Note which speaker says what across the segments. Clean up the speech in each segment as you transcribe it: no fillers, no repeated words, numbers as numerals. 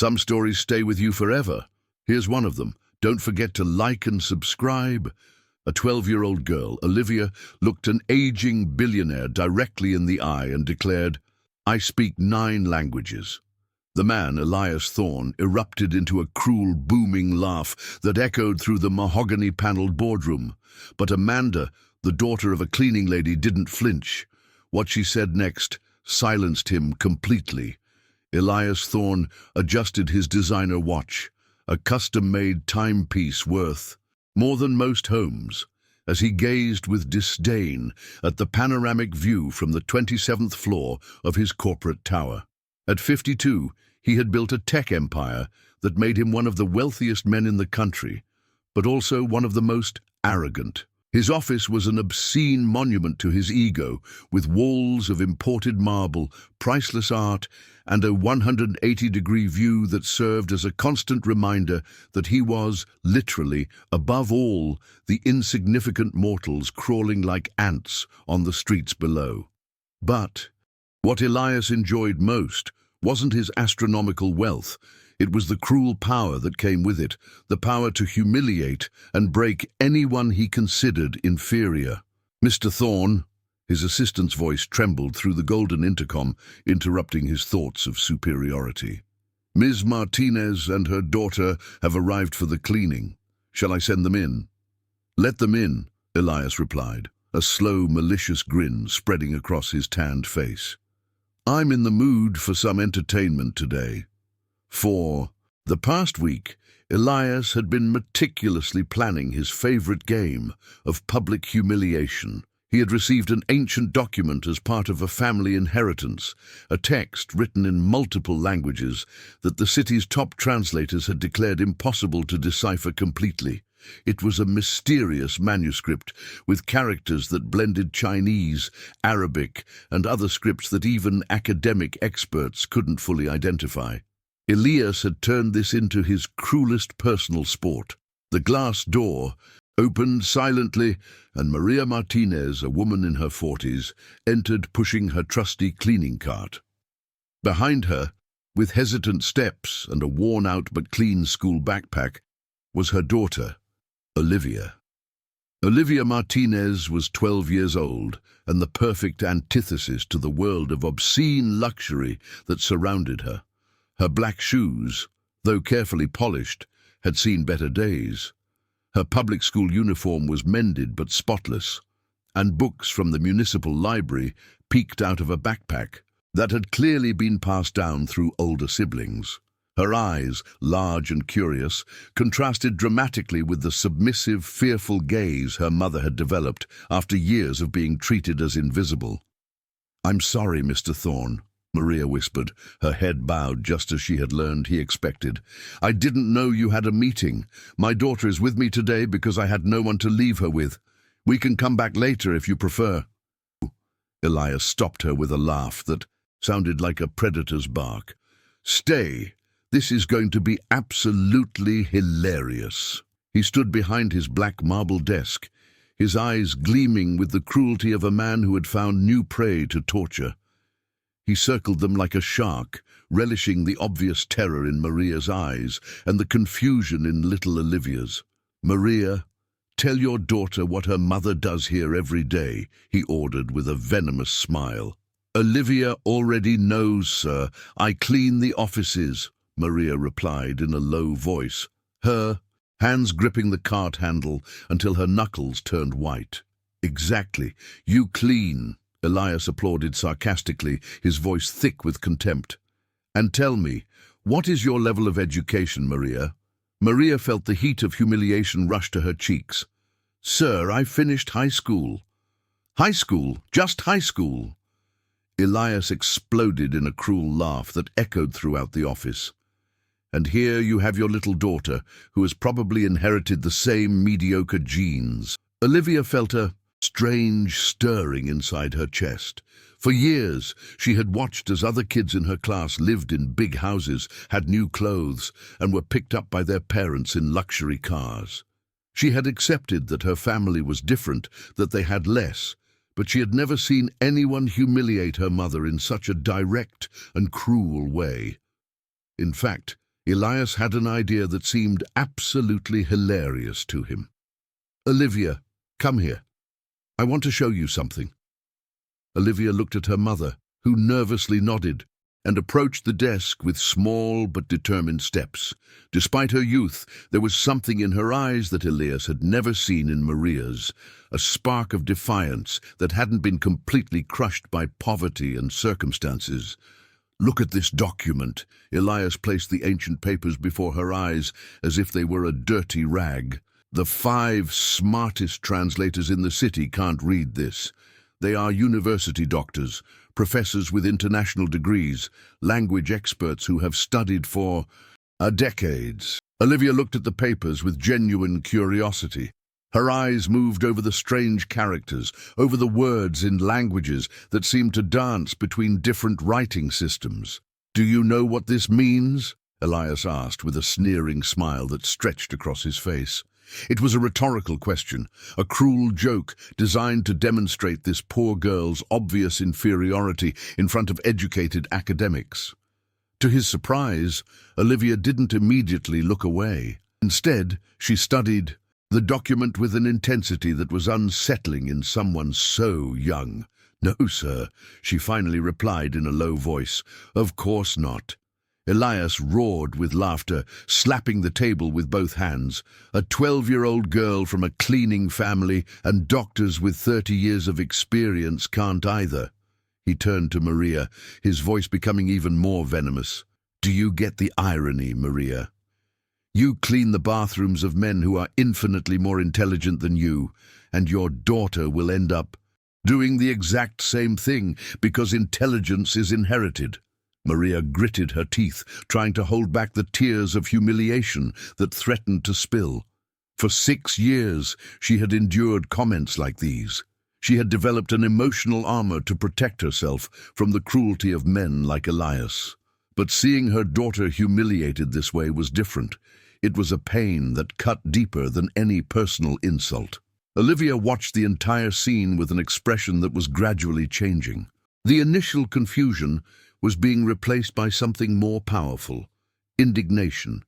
Speaker 1: Some stories stay with you forever. Here's one of them. Don't forget to like and subscribe. A 12-year-old girl, Olivia, looked an aging billionaire directly in the eye and declared, "I speak 9 languages." The man, Elias Thorne, erupted into a cruel, booming laugh that echoed through the mahogany-paneled boardroom. But Amanda, the daughter of a cleaning lady, didn't flinch. What she said next silenced him completely. Elias Thorne adjusted his designer watch, a custom-made timepiece worth more than most homes, as he gazed with disdain at the panoramic view from the 27th floor of his corporate tower. At 52, he had built a tech empire that made him one of the wealthiest men in the country, but also one of the most arrogant. His office was an obscene monument to his ego, with walls of imported marble, priceless art, and a 180-degree view that served as a constant reminder that he was, literally, above all, the insignificant mortals crawling like ants on the streets below. But what Elias enjoyed most wasn't his astronomical wealth. It was the cruel power that came with it, the power to humiliate and break anyone he considered inferior. "Mr. Thorne," his assistant's voice trembled through the golden intercom, interrupting his thoughts of superiority. "Ms. Martinez and her daughter have arrived for the cleaning. Shall I send them in?" "Let them in," Elias replied, a slow, malicious grin spreading across his tanned face. "I'm in the mood for some entertainment today." For the past week, Elias had been meticulously planning his favorite game of public humiliation. He had received an ancient document as part of a family inheritance, a text written in multiple languages that the city's top translators had declared impossible to decipher completely. It was a mysterious manuscript with characters that blended Chinese, Arabic, and other scripts that even academic experts couldn't fully identify. Elias had turned this into his cruelest personal sport. The glass door opened silently, and Maria Martinez, a woman in her 40s, entered pushing her trusty cleaning cart. Behind her, with hesitant steps and a worn-out but clean school backpack, was her daughter, Olivia. Olivia Martinez was 12 years old and the perfect antithesis to the world of obscene luxury that surrounded her. Her black shoes, though carefully polished, had seen better days. Her public school uniform was mended but spotless, and books from the municipal library peeked out of a backpack that had clearly been passed down through older siblings. Her eyes, large and curious, contrasted dramatically with the submissive, fearful gaze her mother had developed after years of being treated as invisible. "I'm sorry, Mr. Thorne," Maria whispered, her head bowed just as she had learned he expected. "I didn't know you had a meeting. My daughter is with me today because I had no one to leave her with. We can come back later if you prefer." Elias stopped her with a laugh that sounded like a predator's bark. "Stay. This is going to be absolutely hilarious." He stood behind his black marble desk, his eyes gleaming with the cruelty of a man who had found new prey to torture. He circled them like a shark, relishing the obvious terror in Maria's eyes and the confusion in little Olivia's. "Maria, tell your daughter what her mother does here every day," he ordered with a venomous smile. "Olivia already knows, sir. I clean the offices," Maria replied in a low voice, her hands gripping the cart handle until her knuckles turned white. "Exactly. You clean," Elias applauded sarcastically, his voice thick with contempt. "And tell me, what is your level of education, Maria?" Maria felt the heat of humiliation rush to her cheeks. "Sir, I finished high school." "High school? Just high school?" Elias exploded in a cruel laugh that echoed throughout the office. "And here you have your little daughter, who has probably inherited the same mediocre genes." Olivia felt a strange stirring inside her chest. For years, she had watched as other kids in her class lived in big houses, had new clothes, and were picked up by their parents in luxury cars. She had accepted that her family was different, that they had less, but she had never seen anyone humiliate her mother in such a direct and cruel way. In fact, Elias had an idea that seemed absolutely hilarious to him. "Olivia, come here. I want to show you something." Olivia looked at her mother, who nervously nodded, and approached the desk with small but determined steps. Despite her youth, there was something in her eyes that Elias had never seen in Maria's, a spark of defiance that hadn't been completely crushed by poverty and circumstances. "Look at this document." Elias placed the ancient papers before her eyes as if they were a dirty rag. "The 5 smartest translators in the city can't read this. They are university doctors, professors with international degrees, language experts who have studied for decades." Olivia looked at the papers with genuine curiosity. Her eyes moved over the strange characters, over the words in languages that seemed to dance between different writing systems. "Do you know what this means?" Elias asked with a sneering smile that stretched across his face. It was a rhetorical question, a cruel joke designed to demonstrate this poor girl's obvious inferiority in front of educated academics. To his surprise, Olivia didn't immediately look away. Instead, she studied the document with an intensity that was unsettling in someone so young. "No, sir," she finally replied in a low voice. "Of course not." Elias roared with laughter, slapping the table with both hands. "A 12-year-old girl from a cleaning family and doctors with 30 years of experience can't either." He turned to Maria, his voice becoming even more venomous. "Do you get the irony, Maria? You clean the bathrooms of men who are infinitely more intelligent than you, and your daughter will end up doing the exact same thing because intelligence is inherited." Maria gritted her teeth, trying to hold back the tears of humiliation that threatened to spill. For 6 years, she had endured comments like these. She had developed an emotional armor to protect herself from the cruelty of men like Elias. But seeing her daughter humiliated this way was different. It was a pain that cut deeper than any personal insult. Olivia watched the entire scene with an expression that was gradually changing. The initial confusion was being replaced by something more powerful: indignation.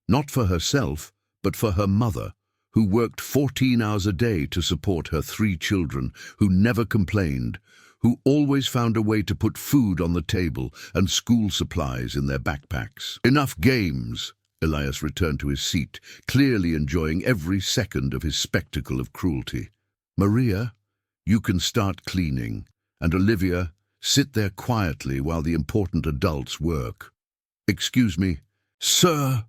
Speaker 1: Not for herself, but for her mother, who worked 14 hours a day to support her 3 children, who never complained, who always found a way to put food on the table and school supplies in their backpacks. "Enough games." Elias returned to his seat, clearly enjoying every second of his spectacle of cruelty. "Maria, you can start cleaning, and Olivia, sit there quietly while the important adults work." "Excuse me, sir."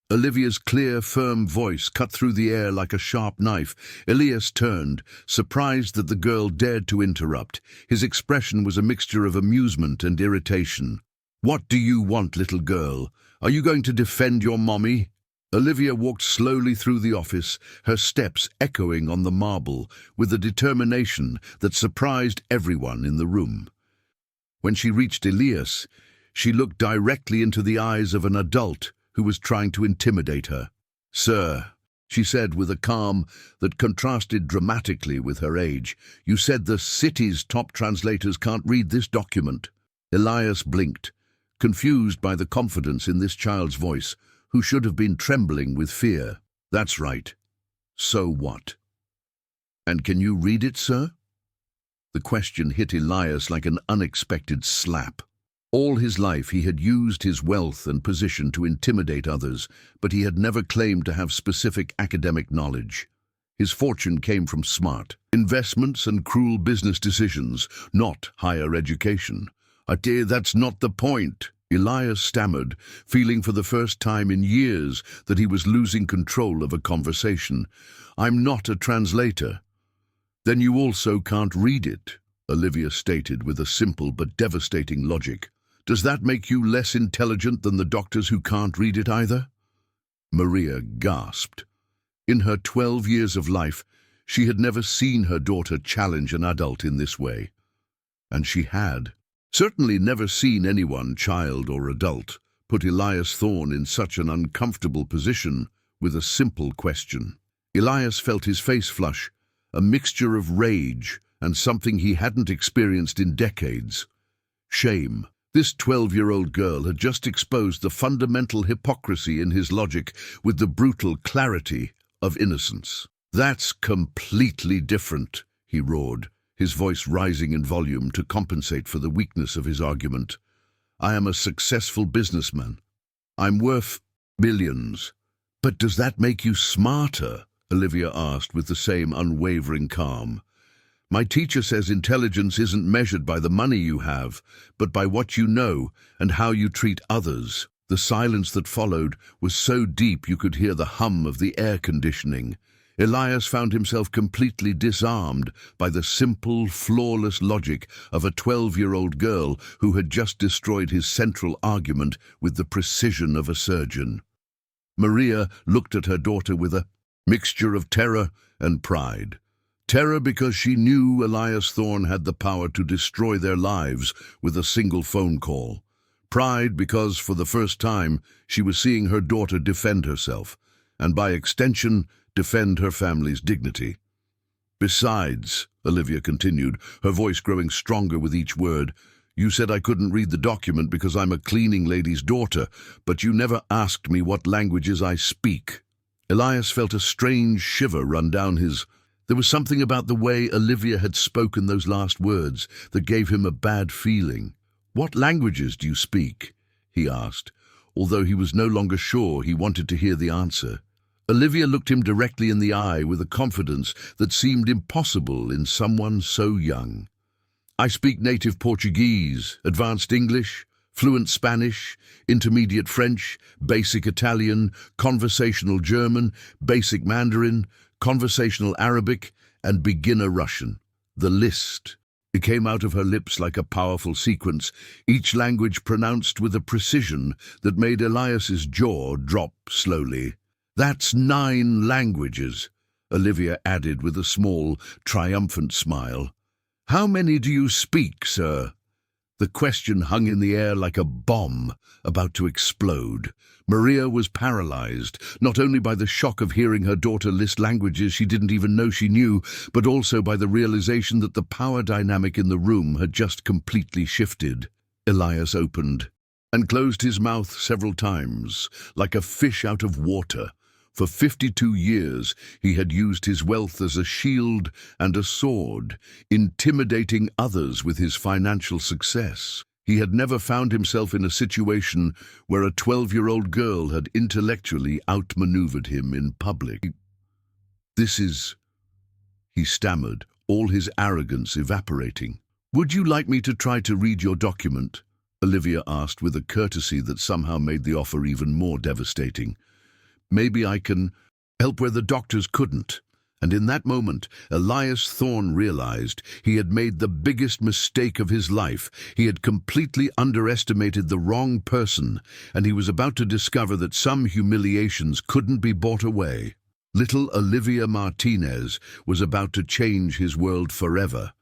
Speaker 1: Olivia's clear, firm voice cut through the air like a sharp knife. Elias turned, surprised that the girl dared to interrupt. His expression was a mixture of amusement and irritation. "What do you want, little girl? Are you going to defend your mommy?" Olivia walked slowly through the office, her steps echoing on the marble with a determination that surprised everyone in the room. When she reached Elias, she looked directly into the eyes of an adult who was trying to intimidate her. "Sir," she said with a calm that contrasted dramatically with her age, "you said the city's top translators can't read this document." Elias blinked, confused by the confidence in this child's voice, who should have been trembling with fear. "That's right. So what? And can you read it, sir?" The question hit Elias like an unexpected slap. All his life he had used his wealth and position to intimidate others, but he had never claimed to have specific academic knowledge. His fortune came from smart investments and cruel business decisions, not higher education. "Dear, that's not the point." Elias stammered, feeling for the first time in years that he was losing control of a conversation. "I'm not a translator." "Then you also can't read it," Olivia stated with a simple but devastating logic. "Does that make you less intelligent than the doctors who can't read it either?" Maria gasped. In her 12 years of life, she had never seen her daughter challenge an adult in this way. And she had certainly never seen anyone, child or adult, put Elias Thorne in such an uncomfortable position with a simple question. Elias felt his face flush, a mixture of rage and something he hadn't experienced in decades: shame. This 12-year-old girl had just exposed the fundamental hypocrisy in his logic with the brutal clarity of innocence. "That's completely different," he roared, his voice rising in volume to compensate for the weakness of his argument. "I am a successful businessman. I'm worth billions." "But does that make you smarter?" Olivia asked with the same unwavering calm. "My teacher says intelligence isn't measured by the money you have, but by what you know and how you treat others." The silence that followed was so deep you could hear the hum of the air conditioning. Elias found himself completely disarmed by the simple, flawless logic of a 12-year-old girl who had just destroyed his central argument with the precision of a surgeon. Maria looked at her daughter with a mixture of terror and pride. Terror because she knew Elias Thorne had the power to destroy their lives with a single phone call. Pride because, for the first time, she was seeing her daughter defend herself, and by extension, defend her family's dignity. "Besides," Olivia continued, her voice growing stronger with each word, "you said I couldn't read the document because I'm a cleaning lady's daughter, but you never asked me what languages I speak." Elias felt a strange shiver run down his... There was something about the way Olivia had spoken those last words that gave him a bad feeling. "What languages do you speak?" he asked, although he was no longer sure he wanted to hear the answer. Olivia looked him directly in the eye with a confidence that seemed impossible in someone so young. "I speak native Portuguese, advanced English, fluent Spanish, intermediate French, basic Italian, conversational German, basic Mandarin, conversational Arabic, and beginner Russian." The list. It came out of her lips like a powerful sequence, each language pronounced with a precision that made Elias's jaw drop slowly. "That's 9 languages," Olivia added with a small, triumphant smile. "How many do you speak, sir?" The question hung in the air like a bomb about to explode. Maria was paralyzed, not only by the shock of hearing her daughter list languages she didn't even know she knew, but also by the realization that the power dynamic in the room had just completely shifted. Elias opened and closed his mouth several times, like a fish out of water. For 52 years, he had used his wealth as a shield and a sword, intimidating others with his financial success. He had never found himself in a situation where a 12-year-old girl had intellectually outmaneuvered him in public. "This is..." he stammered, all his arrogance evaporating. "Would you like me to try to read your document?" Olivia asked with a courtesy that somehow made the offer even more devastating. "Maybe I can help where the doctors couldn't." And in that moment, Elias Thorne realized he had made the biggest mistake of his life. He had completely underestimated the wrong person, and he was about to discover that some humiliations couldn't be bought away. Little Olivia Martinez was about to change his world forever.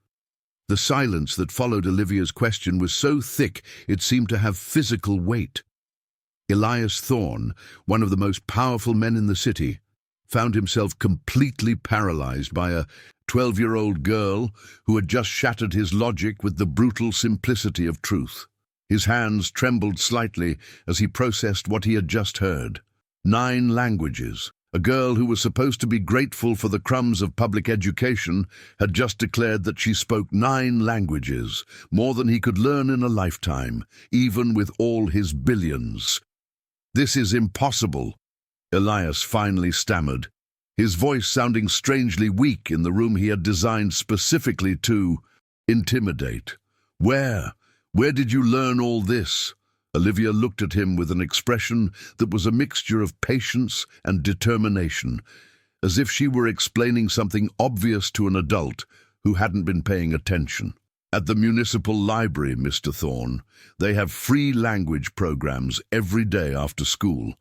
Speaker 1: The silence that followed Olivia's question was so thick it seemed to have physical weight. Elias Thorne, one of the most powerful men in the city, found himself completely paralyzed by a 12-year-old girl who had just shattered his logic with the brutal simplicity of truth. His hands trembled slightly as he processed what he had just heard. 9 languages. A girl who was supposed to be grateful for the crumbs of public education had just declared that she spoke 9 languages, more than he could learn in a lifetime, even with all his billions. "This is impossible," Elias finally stammered, his voice sounding strangely weak in the room he had designed specifically to intimidate. Where did you learn all this?" Olivia looked at him with an expression that was a mixture of patience and determination, as if she were explaining something obvious to an adult who hadn't been paying attention. "At the municipal library, Mr. Thorne. They have free language programs every day after school.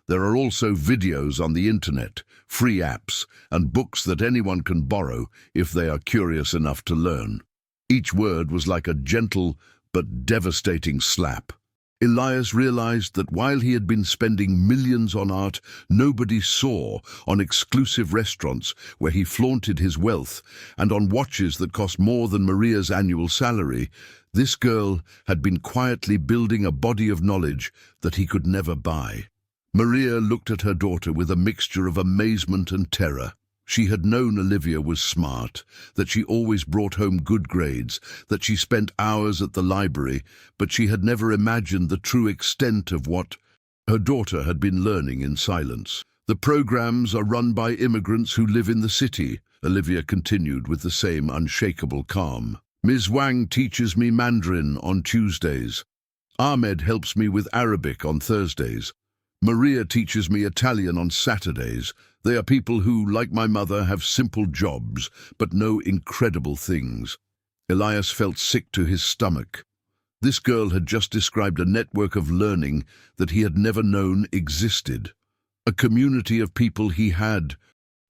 Speaker 1: There are also videos on the internet, free apps, and books that anyone can borrow if they are curious enough to learn." Each word was like a gentle but devastating slap. Elias realized that while he had been spending millions on art nobody saw, on exclusive restaurants where he flaunted his wealth, and on watches that cost more than Maria's annual salary, This girl had been quietly building a body of knowledge that he could never buy. Maria looked at her daughter with a mixture of amazement and terror. She had known Olivia was smart, that she always brought home good grades, that she spent hours at the library, but she had never imagined the true extent of what her daughter had been learning in silence. "The programs are run by immigrants who live in the city," Olivia continued with the same unshakable calm. "Ms. Wang teaches me Mandarin on Tuesdays. Ahmed helps me with Arabic on Thursdays. Maria teaches me Italian on Saturdays. They are people who, like my mother, have simple jobs, but know incredible things." Elias felt sick to his stomach. This girl had just described a network of learning that he had never known existed. A community of people he had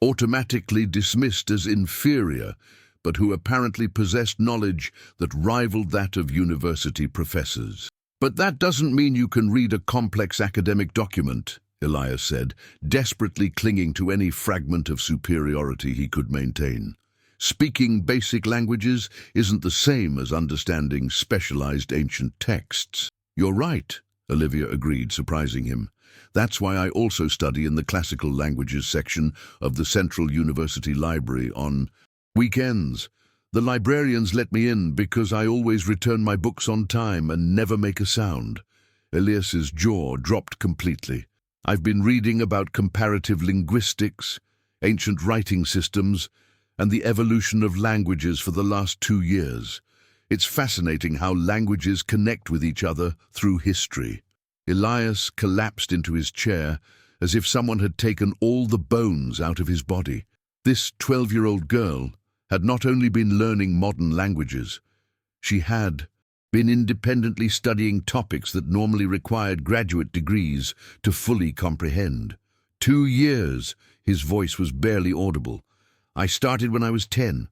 Speaker 1: automatically dismissed as inferior, but who apparently possessed knowledge that rivaled that of university professors. "But that doesn't mean you can read a complex academic document," Elias said, desperately clinging to any fragment of superiority he could maintain. "Speaking basic languages isn't the same as understanding specialized ancient texts." "You're right," Olivia agreed, surprising him. "That's why I also study in the classical languages section of the Central University Library on weekends. The librarians let me in because I always return my books on time and never make a sound." Elias's jaw dropped completely. "I've been reading about comparative linguistics, ancient writing systems, and the evolution of languages for the last 2 years. It's fascinating how languages connect with each other through history." Elias collapsed into his chair as if someone had taken all the bones out of his body. This 12-year-old girl had not only been learning modern languages, she had been independently studying topics that normally required graduate degrees to fully comprehend. 2 years, his voice was barely audible. "I started when I was 10.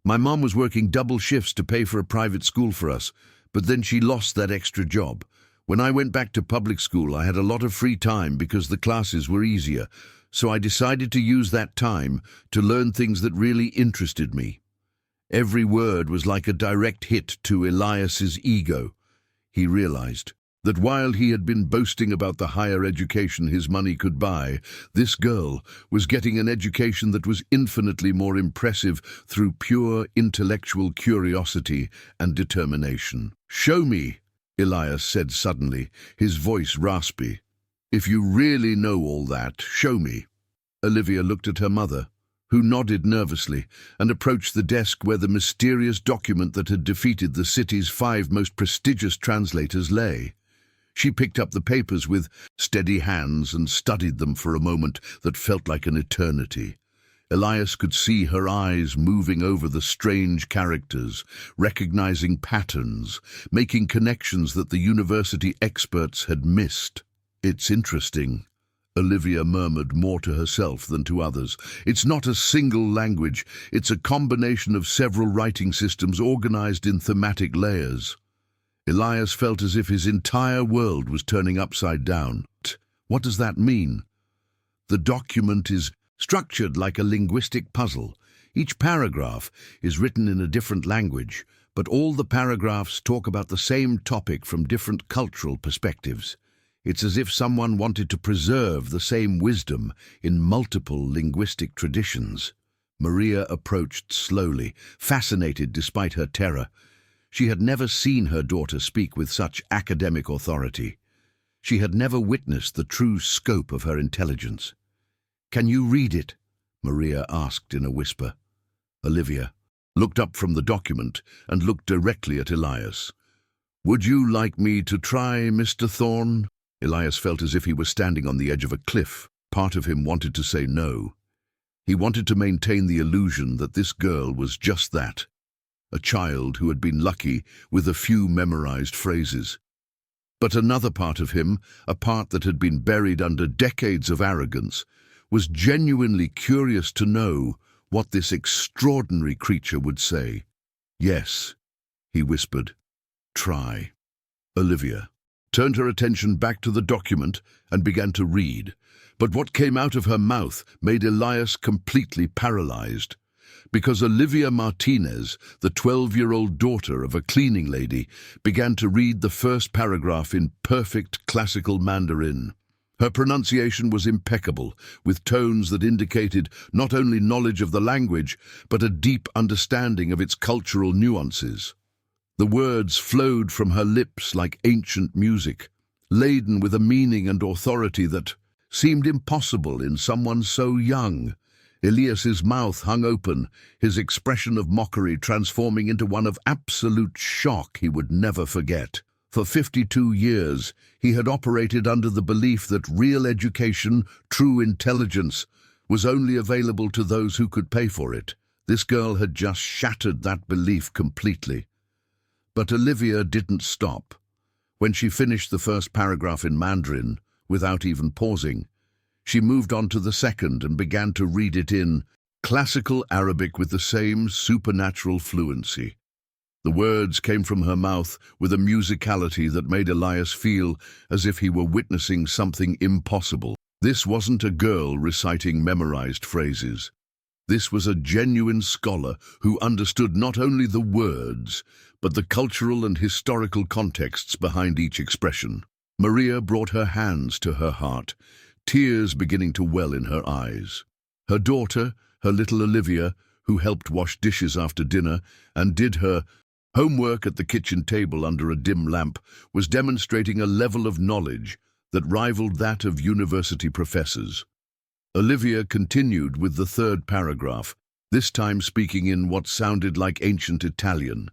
Speaker 1: My mom was working double shifts to pay for a private school for us, but then she lost that extra job. When I went back to public school, I had a lot of free time because the classes were easier, so I decided to use that time to learn things that really interested me." Every word was like a direct hit to Elias's ego. He realized that while he had been boasting about the higher education his money could buy, this girl was getting an education that was infinitely more impressive through pure intellectual curiosity and determination. "Show me," Elias said suddenly, his voice raspy. "If you really know all that, show me." Olivia looked at her mother, who nodded nervously, and approached the desk where the mysterious document that had defeated the city's 5 most prestigious translators lay. She picked up the papers with steady hands and studied them for a moment that felt like an eternity. Elias could see her eyes moving over the strange characters, recognizing patterns, making connections that the university experts had missed. "It's interesting," Olivia murmured more to herself than to others. "It's not a single language, it's a combination of several writing systems organized in thematic layers." Elias felt as if his entire world was turning upside down. "What does that mean?" "The document is structured like a linguistic puzzle. Each paragraph is written in a different language, but all the paragraphs talk about the same topic from different cultural perspectives. It's as if someone wanted to preserve the same wisdom in multiple linguistic traditions." Maria approached slowly, fascinated despite her terror. She had never seen her daughter speak with such academic authority. She had never witnessed the true scope of her intelligence. "Can you read it?" Maria asked in a whisper. Olivia looked up from the document and looked directly at Elias. "Would you like me to try, Mr. Thorne?" Elias felt as if he was standing on the edge of a cliff. Part of him wanted to say no. He wanted to maintain the illusion that this girl was just that, a child who had been lucky with a few memorized phrases. But another part of him, a part that had been buried under decades of arrogance, was genuinely curious to know what this extraordinary creature would say. "Yes," he whispered. "Try." Olivia turned her attention back to the document and began to read. But what came out of her mouth made Elias completely paralyzed. Because Olivia Martinez, the 12-year-old daughter of a cleaning lady, began to read the first paragraph in perfect classical Mandarin. Her pronunciation was impeccable, with tones that indicated not only knowledge of the language, but a deep understanding of its cultural nuances. The words flowed from her lips like ancient music, laden with a meaning and authority that seemed impossible in someone so young. Elias's mouth hung open, his expression of mockery transforming into one of absolute shock he would never forget. For 52 years, he had operated under the belief that real education, true intelligence, was only available to those who could pay for it. This girl had just shattered that belief completely. But Olivia didn't stop. When she finished the first paragraph in Mandarin, without even pausing, she moved on to the second and began to read it in classical Arabic with the same supernatural fluency. The words came from her mouth with a musicality that made Elias feel as if he were witnessing something impossible. This wasn't a girl reciting memorized phrases. This was a genuine scholar who understood not only the words, but the cultural and historical contexts behind each expression. Maria brought her hands to her heart, tears beginning to well in her eyes. Her daughter, her little Olivia, who helped wash dishes after dinner and did her homework at the kitchen table under a dim lamp, was demonstrating a level of knowledge that rivaled that of university professors. Olivia continued with the third paragraph, this time speaking in what sounded like ancient Italian.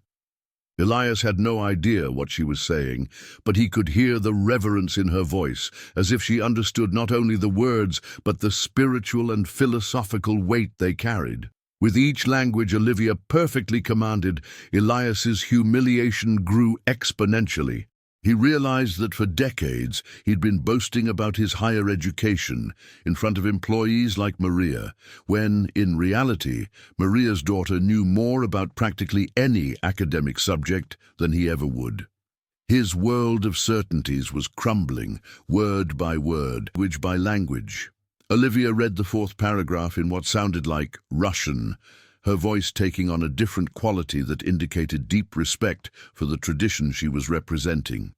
Speaker 1: Elias had no idea what she was saying, but he could hear the reverence in her voice, as if she understood not only the words, but the spiritual and philosophical weight they carried. With each language Olivia perfectly commanded, Elias's humiliation grew exponentially. He realized that for decades he'd been boasting about his higher education in front of employees like Maria, when, in reality, Maria's daughter knew more about practically any academic subject than he ever would. His world of certainties was crumbling, word by word, language by language. Olivia read the fourth paragraph in what sounded like Russian, her voice taking on a different quality that indicated deep respect for the tradition she was representing.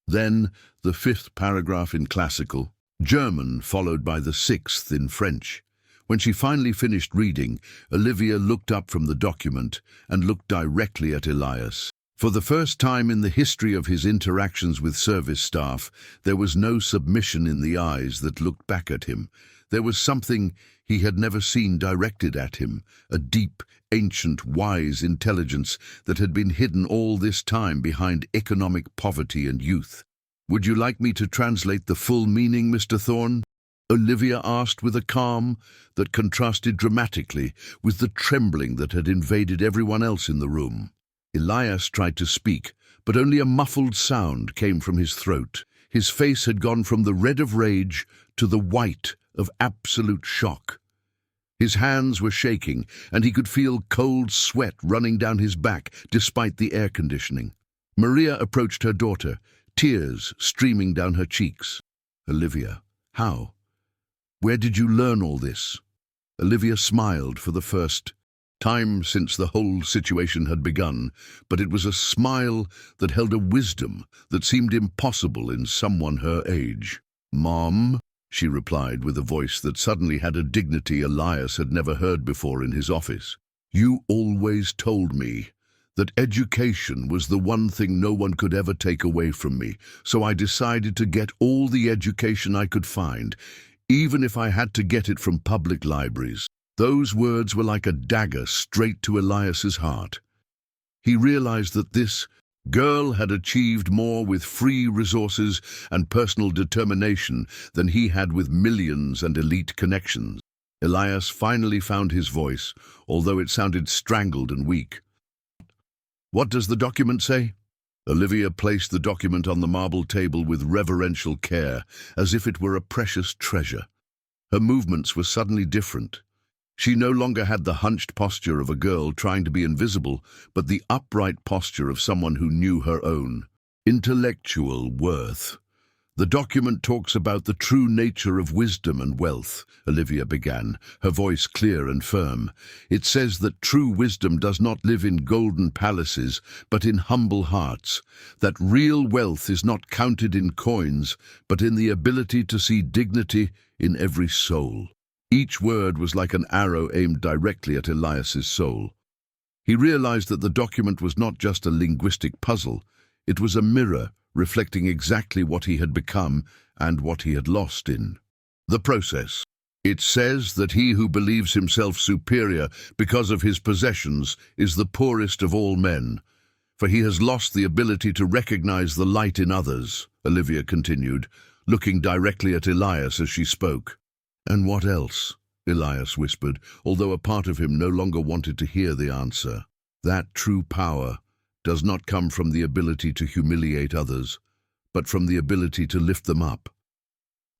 Speaker 1: Then, the fifth paragraph in classical German, followed by the sixth in French. When she finally finished reading, Olivia looked up from the document and looked directly at Elias. For the first time in the history of his interactions with service staff, there was no submission in the eyes that looked back at him. There was something he had never seen directed at him, a deep, ancient, wise intelligence that had been hidden all this time behind economic poverty and youth. "Would you like me to translate the full meaning, Mr. Thorne?" Olivia asked with a calm that contrasted dramatically with the trembling that had invaded everyone else in the room. Elias tried to speak, but only a muffled sound came from his throat. His face had gone from the red of rage to the white of absolute shock. His hands were shaking, and he could feel cold sweat running down his back despite the air conditioning. Maria approached her daughter, tears streaming down her cheeks. "Olivia, how? Where did you learn all this?" Olivia smiled for the first time since the whole situation had begun, but it was a smile that held a wisdom that seemed impossible in someone her age. "Mom," she replied with a voice that suddenly had a dignity Elias had never heard before in his office. "You always told me that education was the one thing no one could ever take away from me, so I decided to get all the education I could find, even if I had to get it from public libraries." Those words were like a dagger straight to Elias's heart. He realized that this girl had achieved more with free resources and personal determination than he had with millions and elite connections. Elias finally found his voice, although it sounded strangled and weak. "What does the document say?" Olivia placed the document on the marble table with reverential care, as if it were a precious treasure. Her movements were suddenly different. She no longer had the hunched posture of a girl trying to be invisible, but the upright posture of someone who knew her own intellectual worth. The document talks about the true nature of wisdom and wealth, Olivia began, her voice clear and firm. It says that true wisdom does not live in golden palaces, but in humble hearts, that real wealth is not counted in coins, but in the ability to see dignity in every soul. Each word was like an arrow aimed directly at Elias's soul. He realized that the document was not just a linguistic puzzle, it was a mirror reflecting exactly what he had become and what he had lost in the process. It says that he who believes himself superior because of his possessions is the poorest of all men, for he has lost the ability to recognize the light in others, Olivia continued, looking directly at Elias as she spoke. And what else? Elias whispered, although a part of him no longer wanted to hear the answer. That true power does not come from the ability to humiliate others, but from the ability to lift them up.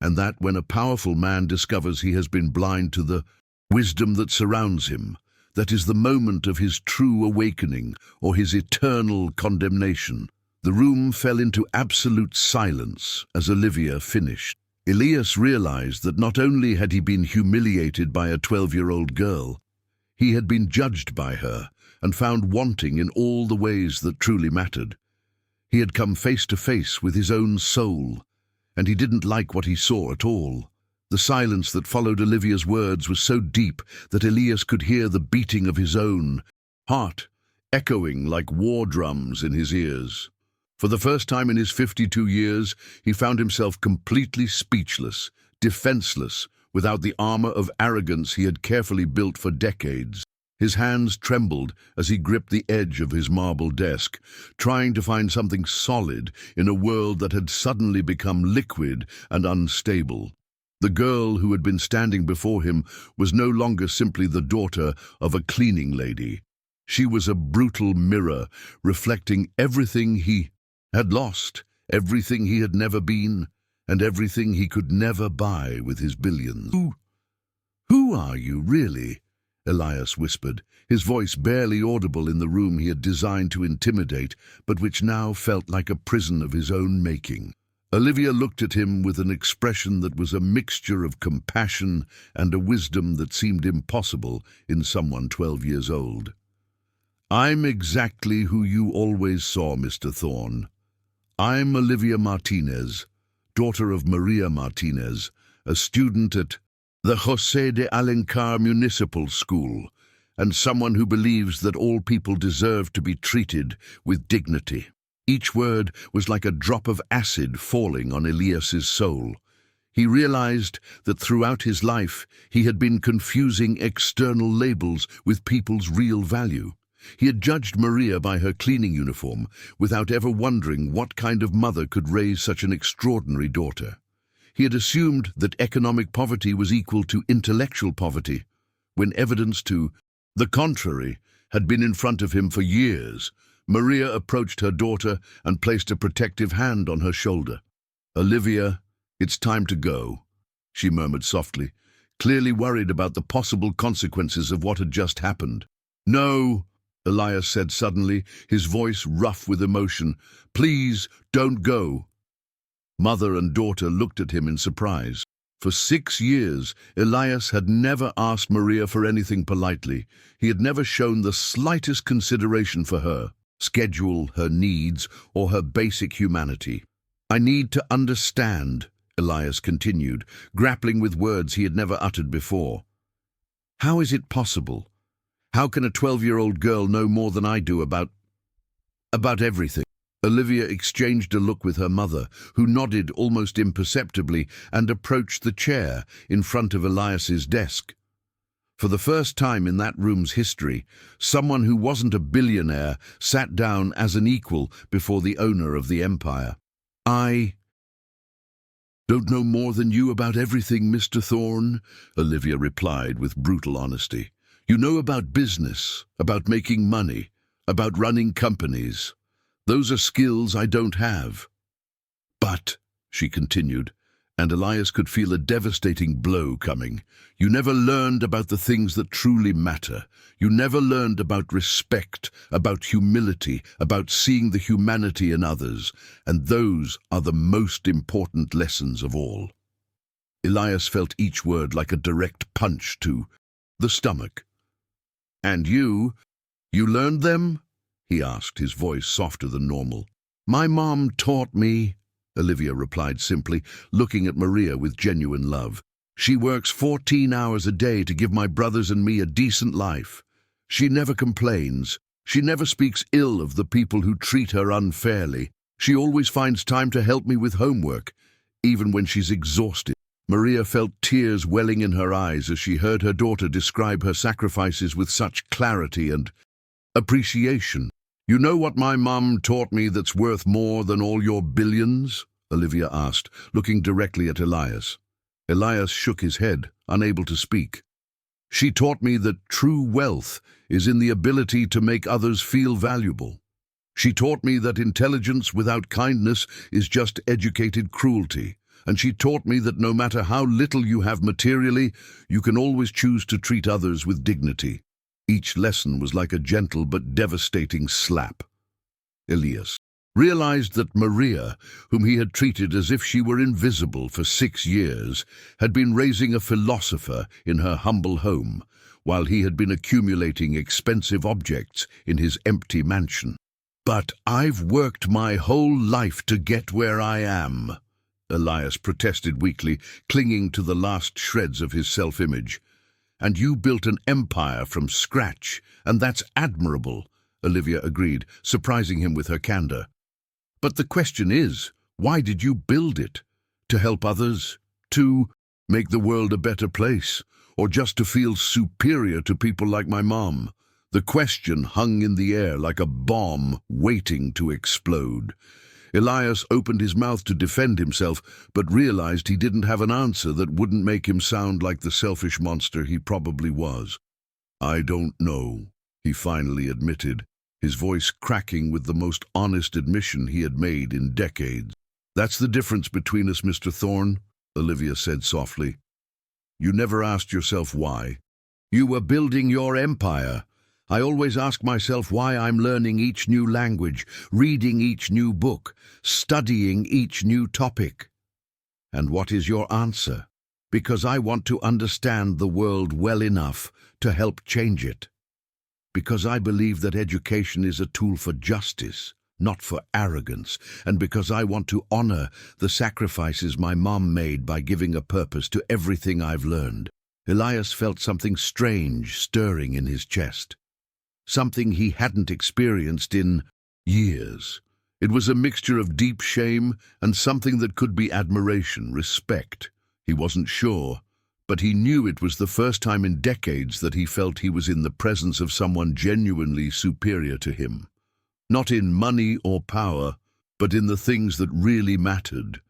Speaker 1: And that when a powerful man discovers he has been blind to the wisdom that surrounds him, that is the moment of his true awakening or his eternal condemnation. The room fell into absolute silence as Olivia finished. Elias realized that not only had he been humiliated by a 12-year-old girl, he had been judged by her and found wanting in all the ways that truly mattered. He had come face to face with his own soul, and he didn't like what he saw at all. The silence that followed Olivia's words was so deep that Elias could hear the beating of his own heart, echoing like war drums in his ears. For the first time in his 52 years, he found himself completely speechless, defenseless, without the armor of arrogance he had carefully built for decades. His hands trembled as he gripped the edge of his marble desk, trying to find something solid in a world that had suddenly become liquid and unstable. The girl who had been standing before him was no longer simply the daughter of a cleaning lady. She was a brutal mirror, reflecting everything he had lost, everything he had never been, and everything he could never buy with his billions. Who are you, really? Elias whispered, his voice barely audible in the room he had designed to intimidate, but which now felt like a prison of his own making. Olivia looked at him with an expression that was a mixture of compassion and a wisdom that seemed impossible in someone 12 years old. I'm exactly who you always saw, Mr. Thorne. I'm Olivia Martinez, daughter of Maria Martinez, a student at the José de Alencar Municipal School, and someone who believes that all people deserve to be treated with dignity. Each word was like a drop of acid falling on Elias's soul. He realized that throughout his life he had been confusing external labels with people's real value. He had judged Maria by her cleaning uniform without ever wondering what kind of mother could raise such an extraordinary daughter. He had assumed that economic poverty was equal to intellectual poverty, when evidence to the contrary had been in front of him for years. Maria approached her daughter and placed a protective hand on her shoulder. "Olivia, it's time to go," she murmured softly, clearly worried about the possible consequences of what had just happened. "No," Elias said suddenly, his voice rough with emotion. "Please, don't go." Mother and daughter looked at him in surprise. For 6 years, Elias had never asked Maria for anything politely. He had never shown the slightest consideration for her schedule, her needs, or her basic humanity. "I need to understand," Elias continued, grappling with words he had never uttered before. "How is it possible? How can a 12-year-old girl know more than I do about everything?" Olivia exchanged a look with her mother, who nodded almost imperceptibly and approached the chair in front of Elias's desk. For the first time in that room's history, someone who wasn't a billionaire sat down as an equal before the owner of the empire. "I don't know more than you about everything, Mr. Thorne," Olivia replied with brutal honesty. "You know about business, about making money, about running companies. Those are skills I don't have." "But," she continued, And Elias could feel a devastating blow coming. You never learned about the things that truly matter. You never learned about respect, about humility, about seeing the humanity in others. And those are the most important lessons of all. Elias felt each word like a direct punch to the stomach. "And you learned them?" he asked, his voice softer than normal. "My mom taught me," Olivia replied simply, looking at Maria with genuine love. "She works 14 hours a day to give my brothers and me a decent life. She never complains. She never speaks ill of the people who treat her unfairly. She always finds time to help me with homework, even when she's exhausted." Maria felt tears welling in her eyes as she heard her daughter describe her sacrifices with such clarity and appreciation. "You know what my mum taught me that's worth more than all your billions?" Olivia asked, looking directly at Elias. Elias shook his head, unable to speak. "She taught me that true wealth is in the ability to make others feel valuable. She taught me that intelligence without kindness is just educated cruelty. And she taught me that no matter how little you have materially, you can always choose to treat others with dignity." Each lesson was like a gentle but devastating slap. Elias realized that Maria, whom he had treated as if she were invisible for 6 years, had been raising a philosopher in her humble home, while he had been accumulating expensive objects in his empty mansion. "But I've worked my whole life to get where I am," Elias protested weakly, clinging to the last shreds of his self-image. "And you built an empire from scratch, and that's admirable," Olivia agreed, surprising him with her candor. "But the question is, why did you build it? To help others? To make the world a better place? Or just to feel superior to people like my mom?" The question hung in the air like a bomb waiting to explode. Elias opened his mouth to defend himself, but realized he didn't have an answer that wouldn't make him sound like the selfish monster he probably was. "I don't know," he finally admitted, his voice cracking with the most honest admission he had made in decades. "That's the difference between us, Mr. Thorne," Olivia said softly. "You never asked yourself why. You were building your empire. I always ask myself why I'm learning each new language, reading each new book, studying each new topic." "And what is your answer?" "Because I want to understand the world well enough to help change it. Because I believe that education is a tool for justice, not for arrogance. And because I want to honor the sacrifices my mom made by giving a purpose to everything I've learned." Elias felt something strange stirring in his chest. Something he hadn't experienced in years. It was a mixture of deep shame and something that could be admiration, respect. He wasn't sure, but he knew it was the first time in decades that he felt he was in the presence of someone genuinely superior to him. Not in money or power, but in the things that really mattered.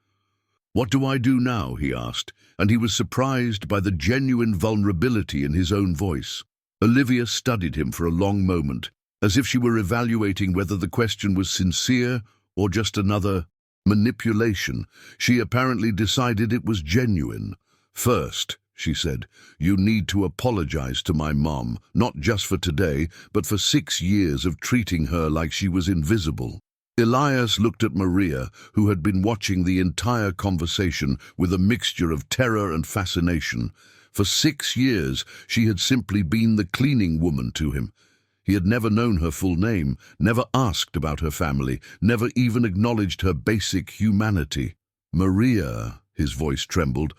Speaker 1: "What do I do now?" he asked, and he was surprised by the genuine vulnerability in his own voice. Olivia studied him for a long moment, as if she were evaluating whether the question was sincere or just another manipulation. She apparently decided it was genuine. "First," she said, "you need to apologize to my mom, not just for today, but for 6 years of treating her like she was invisible." Elias looked at Maria, who had been watching the entire conversation with a mixture of terror and fascination. For 6 years, she had simply been the cleaning woman to him. He had never known her full name, never asked about her family, never even acknowledged her basic humanity. "Maria," his voice trembled,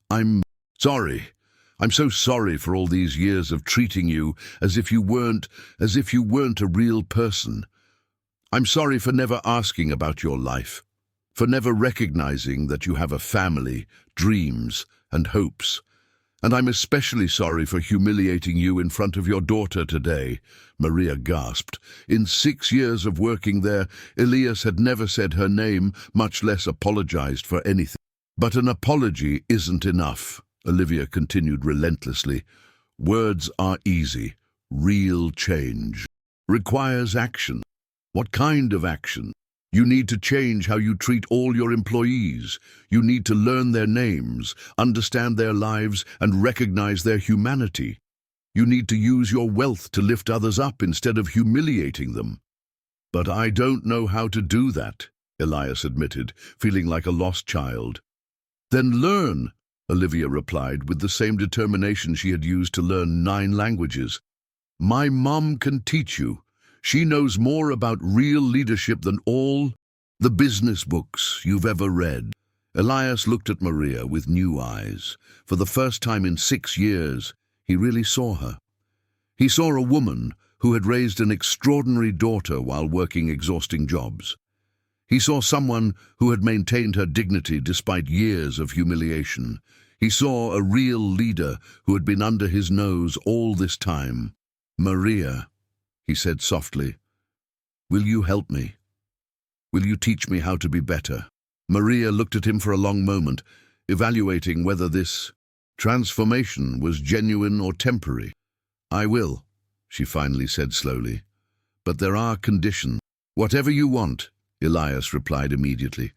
Speaker 1: "I'm sorry. I'm so sorry for all these years of treating you as if you weren't a real person. I'm sorry for never asking about your life, for never recognizing that you have a family, dreams, and hopes. And I'm especially sorry for humiliating you in front of your daughter today," Maria gasped. In 6 years of working there, Elias had never said her name, much less apologized for anything. "But an apology isn't enough," Olivia continued relentlessly. "Words are easy. Real change requires action." "What kind of action?" You need to change how you treat all your employees. You need to learn their names, understand their lives, and recognize their humanity. You need to use your wealth to lift others up instead of humiliating them. But I don't know how to do that, Elias admitted, feeling like a lost child. Then learn, Olivia replied with the same determination she had used to learn 9 languages. My mom can teach you. She knows more about real leadership than all the business books you've ever read. Elias looked at Maria with new eyes. For the first time in 6 years, he really saw her. He saw a woman who had raised an extraordinary daughter while working exhausting jobs. He saw someone who had maintained her dignity despite years of humiliation. He saw a real leader who had been under his nose all this time. Maria, he said softly, will you help me? Will you teach me how to be better? Maria looked at him for a long moment, evaluating whether this transformation was genuine or temporary. I will, she finally said slowly, but there are conditions. Whatever you want, Elias replied immediately.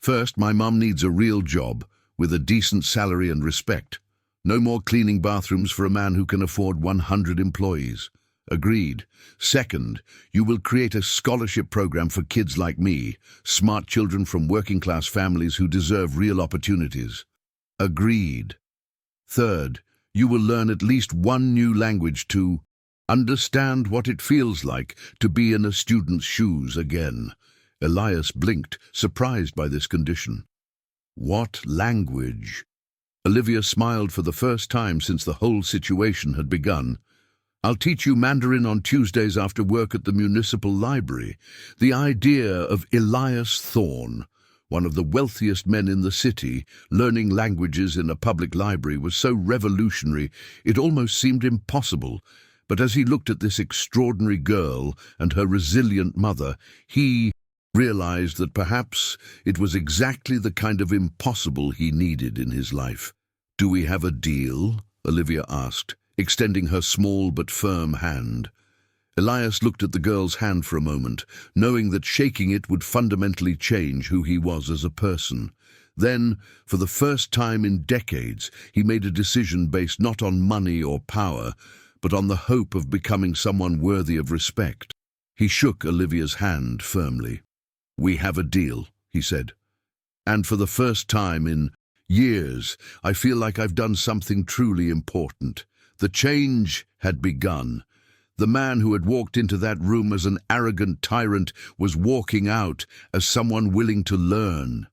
Speaker 1: First, my mum needs a real job, with a decent salary and respect. No more cleaning bathrooms for a man who can afford 100 employees. Agreed. Second, you will create a scholarship program for kids like me, smart children from working-class families who deserve real opportunities. Agreed. Third, you will learn at least 1 new language to understand what it feels like to be in a student's shoes again. Elias blinked, surprised by this condition. What language? Olivia smiled for the first time since the whole situation had begun. I'll teach you Mandarin on Tuesdays after work at the municipal library. The idea of Elias Thorne, one of the wealthiest men in the city, learning languages in a public library was so revolutionary it almost seemed impossible. But as he looked at this extraordinary girl and her resilient mother, he realized that perhaps it was exactly the kind of impossible he needed in his life. Do we have a deal? Olivia asked, extending her small but firm hand. Elias looked at the girl's hand for a moment, knowing that shaking it would fundamentally change who he was as a person. Then, for the first time in decades, he made a decision based not on money or power, but on the hope of becoming someone worthy of respect. He shook Olivia's hand firmly. We have a deal, he said. And for the first time in years, I feel like I've done something truly important. The change had begun. The man who had walked into that room as an arrogant tyrant was walking out as someone willing to learn.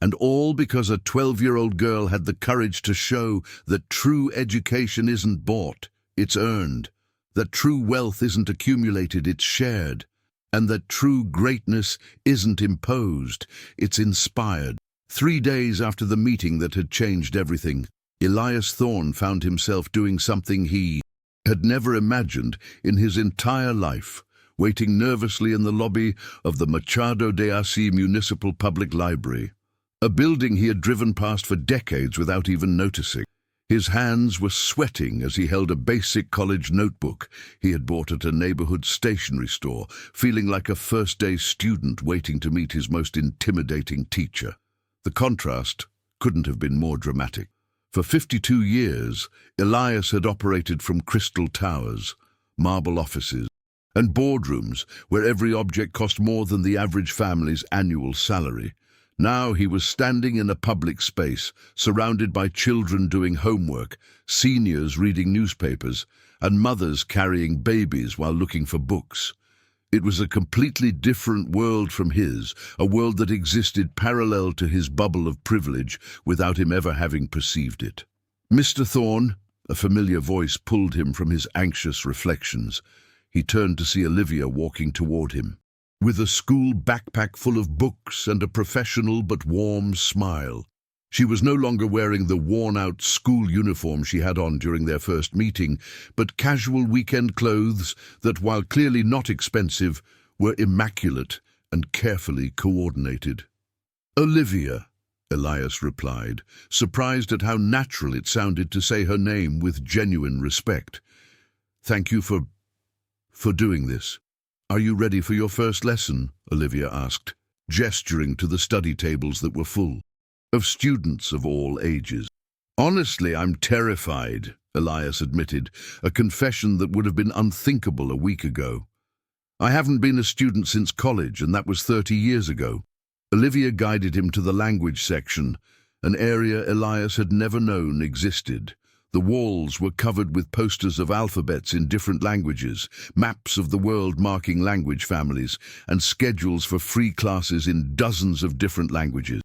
Speaker 1: And all because a 12-year-old girl had the courage to show that true education isn't bought, it's earned. That true wealth isn't accumulated, it's shared. And that true greatness isn't imposed, it's inspired. 3 days after the meeting that had changed everything, Elias Thorne found himself doing something he had never imagined in his entire life, waiting nervously in the lobby of the Machado de Assis Municipal Public Library, a building he had driven past for decades without even noticing. His hands were sweating as he held a basic college notebook he had bought at a neighborhood stationery store, feeling like a first-day student waiting to meet his most intimidating teacher. The contrast couldn't have been more dramatic. For 52 years, Elias had operated from crystal towers, marble offices, and boardrooms where every object cost more than the average family's annual salary. Now he was standing in a public space, surrounded by children doing homework, seniors reading newspapers, and mothers carrying babies while looking for books. It was a completely different world from his, a world that existed parallel to his bubble of privilege without him ever having perceived it. Mr. Thorne, a familiar voice pulled him from his anxious reflections. He turned to see Olivia walking toward him, with a school backpack full of books and a professional but warm smile. She was no longer wearing the worn-out school uniform she had on during their first meeting, but casual weekend clothes that, while clearly not expensive, were immaculate and carefully coordinated. Olivia, Elias replied, surprised at how natural it sounded to say her name with genuine respect. Thank you for doing this. Are you ready for your first lesson? Olivia asked. gesturing to the study tables that were full of students of all ages. "Honestly, I'm terrified," Elias admitted, a confession that would have been unthinkable a week ago. "I haven't been a student since college, and that was 30 years ago." Olivia guided him to the language section, an area Elias had never known existed. The walls were covered with posters of alphabets in different languages, maps of the world marking language families, and schedules for free classes in dozens of different languages.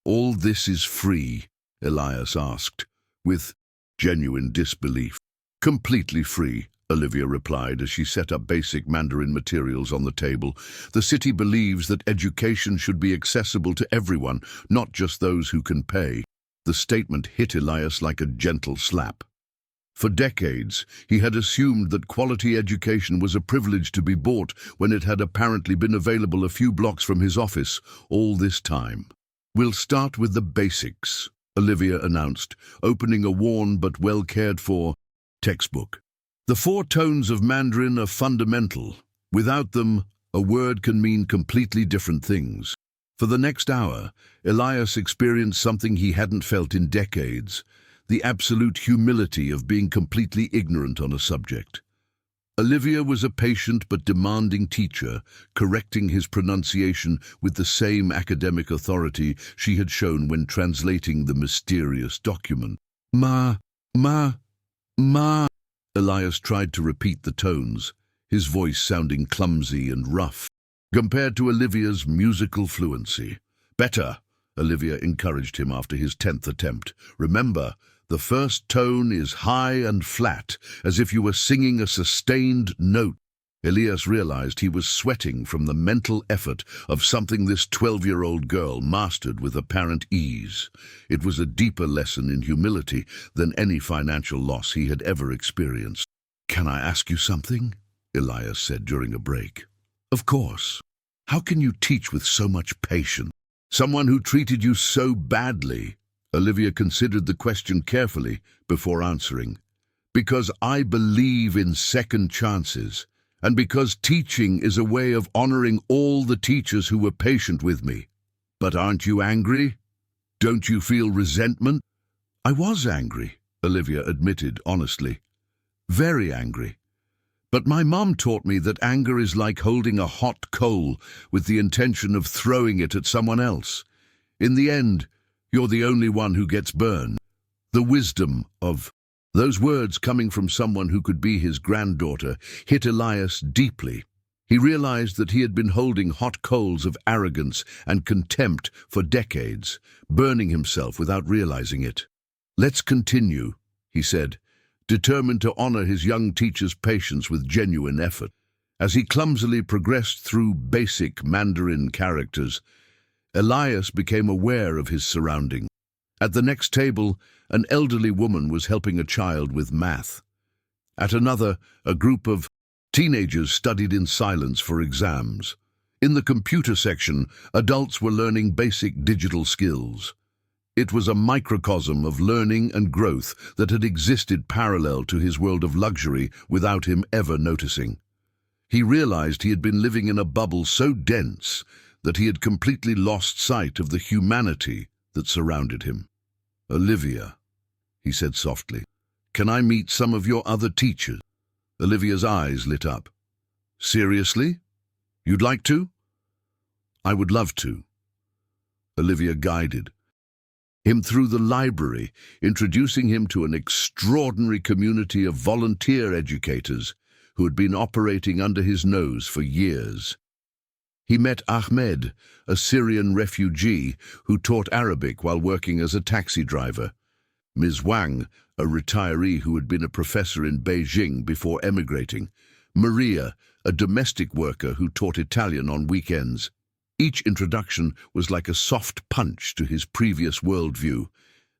Speaker 1: "All this is free?" Elias asked, with genuine disbelief. "Completely free," Olivia replied as she set up basic Mandarin materials on the table. "The city believes that education should be accessible to everyone, not just those who can pay." The statement hit Elias like a gentle slap. For decades, he had assumed that quality education was a privilege to be bought when it had apparently been available a few blocks from his office all this time. "We'll start with the basics," Olivia announced, opening a worn but well-cared-for textbook. "The 4 tones of Mandarin are fundamental. Without them, a word can mean completely different things." For the next hour, Elias experienced something he hadn't felt in decades, the absolute humility of being completely ignorant on a subject. Olivia was a patient but demanding teacher, correcting his pronunciation with the same academic authority she had shown when translating the mysterious document. Ma. Elias tried to repeat the tones, his voice sounding clumsy and rough, compared to Olivia's musical fluency. "Better," Olivia encouraged him after his 10th attempt. "Remember, the first tone is high and flat, as if you were singing a sustained note." Elias realized he was sweating from the mental effort of something this 12-year-old girl mastered with apparent ease. It was a deeper lesson in humility than any financial loss he had ever experienced. "Can I ask you something?" Elias said during a break. "Of course. How can you teach with so much patience? Someone who treated you so badly." Olivia considered the question carefully before answering. "Because I believe in second chances, and because teaching is a way of honoring all the teachers who were patient with me." "But aren't you angry? Don't you feel resentment?" "I was angry," Olivia admitted honestly. "Very angry. But my mom taught me that anger is like holding a hot coal with the intention of throwing it at someone else. In the end, you're the only one who gets burned." The wisdom of those words coming from someone who could be his granddaughter hit Elias deeply. He realized that he had been holding hot coals of arrogance and contempt for decades, burning himself without realizing it. "Let's continue," he said, determined to honor his young teacher's patience with genuine effort. As he clumsily progressed through basic Mandarin characters, Elias became aware of his surroundings. At the next table, an elderly woman was helping a child with math. At another, a group of teenagers studied in silence for exams. In the computer section, adults were learning basic digital skills. It was a microcosm of learning and growth that had existed parallel to his world of luxury without him ever noticing. He realized he had been living in a bubble so dense that he had completely lost sight of the humanity that surrounded him. "Olivia," he said softly, "can I meet some of your other teachers?" Olivia's eyes lit up. "Seriously? You'd like to?" "I would love to." Olivia guided him through the library, introducing him to an extraordinary community of volunteer educators who had been operating under his nose for years. He met Ahmed, a Syrian refugee who taught Arabic while working as a taxi driver, Ms. Wang, a retiree who had been a professor in Beijing before emigrating, Maria, a domestic worker who taught Italian on weekends. Each introduction was like a soft punch to his previous worldview.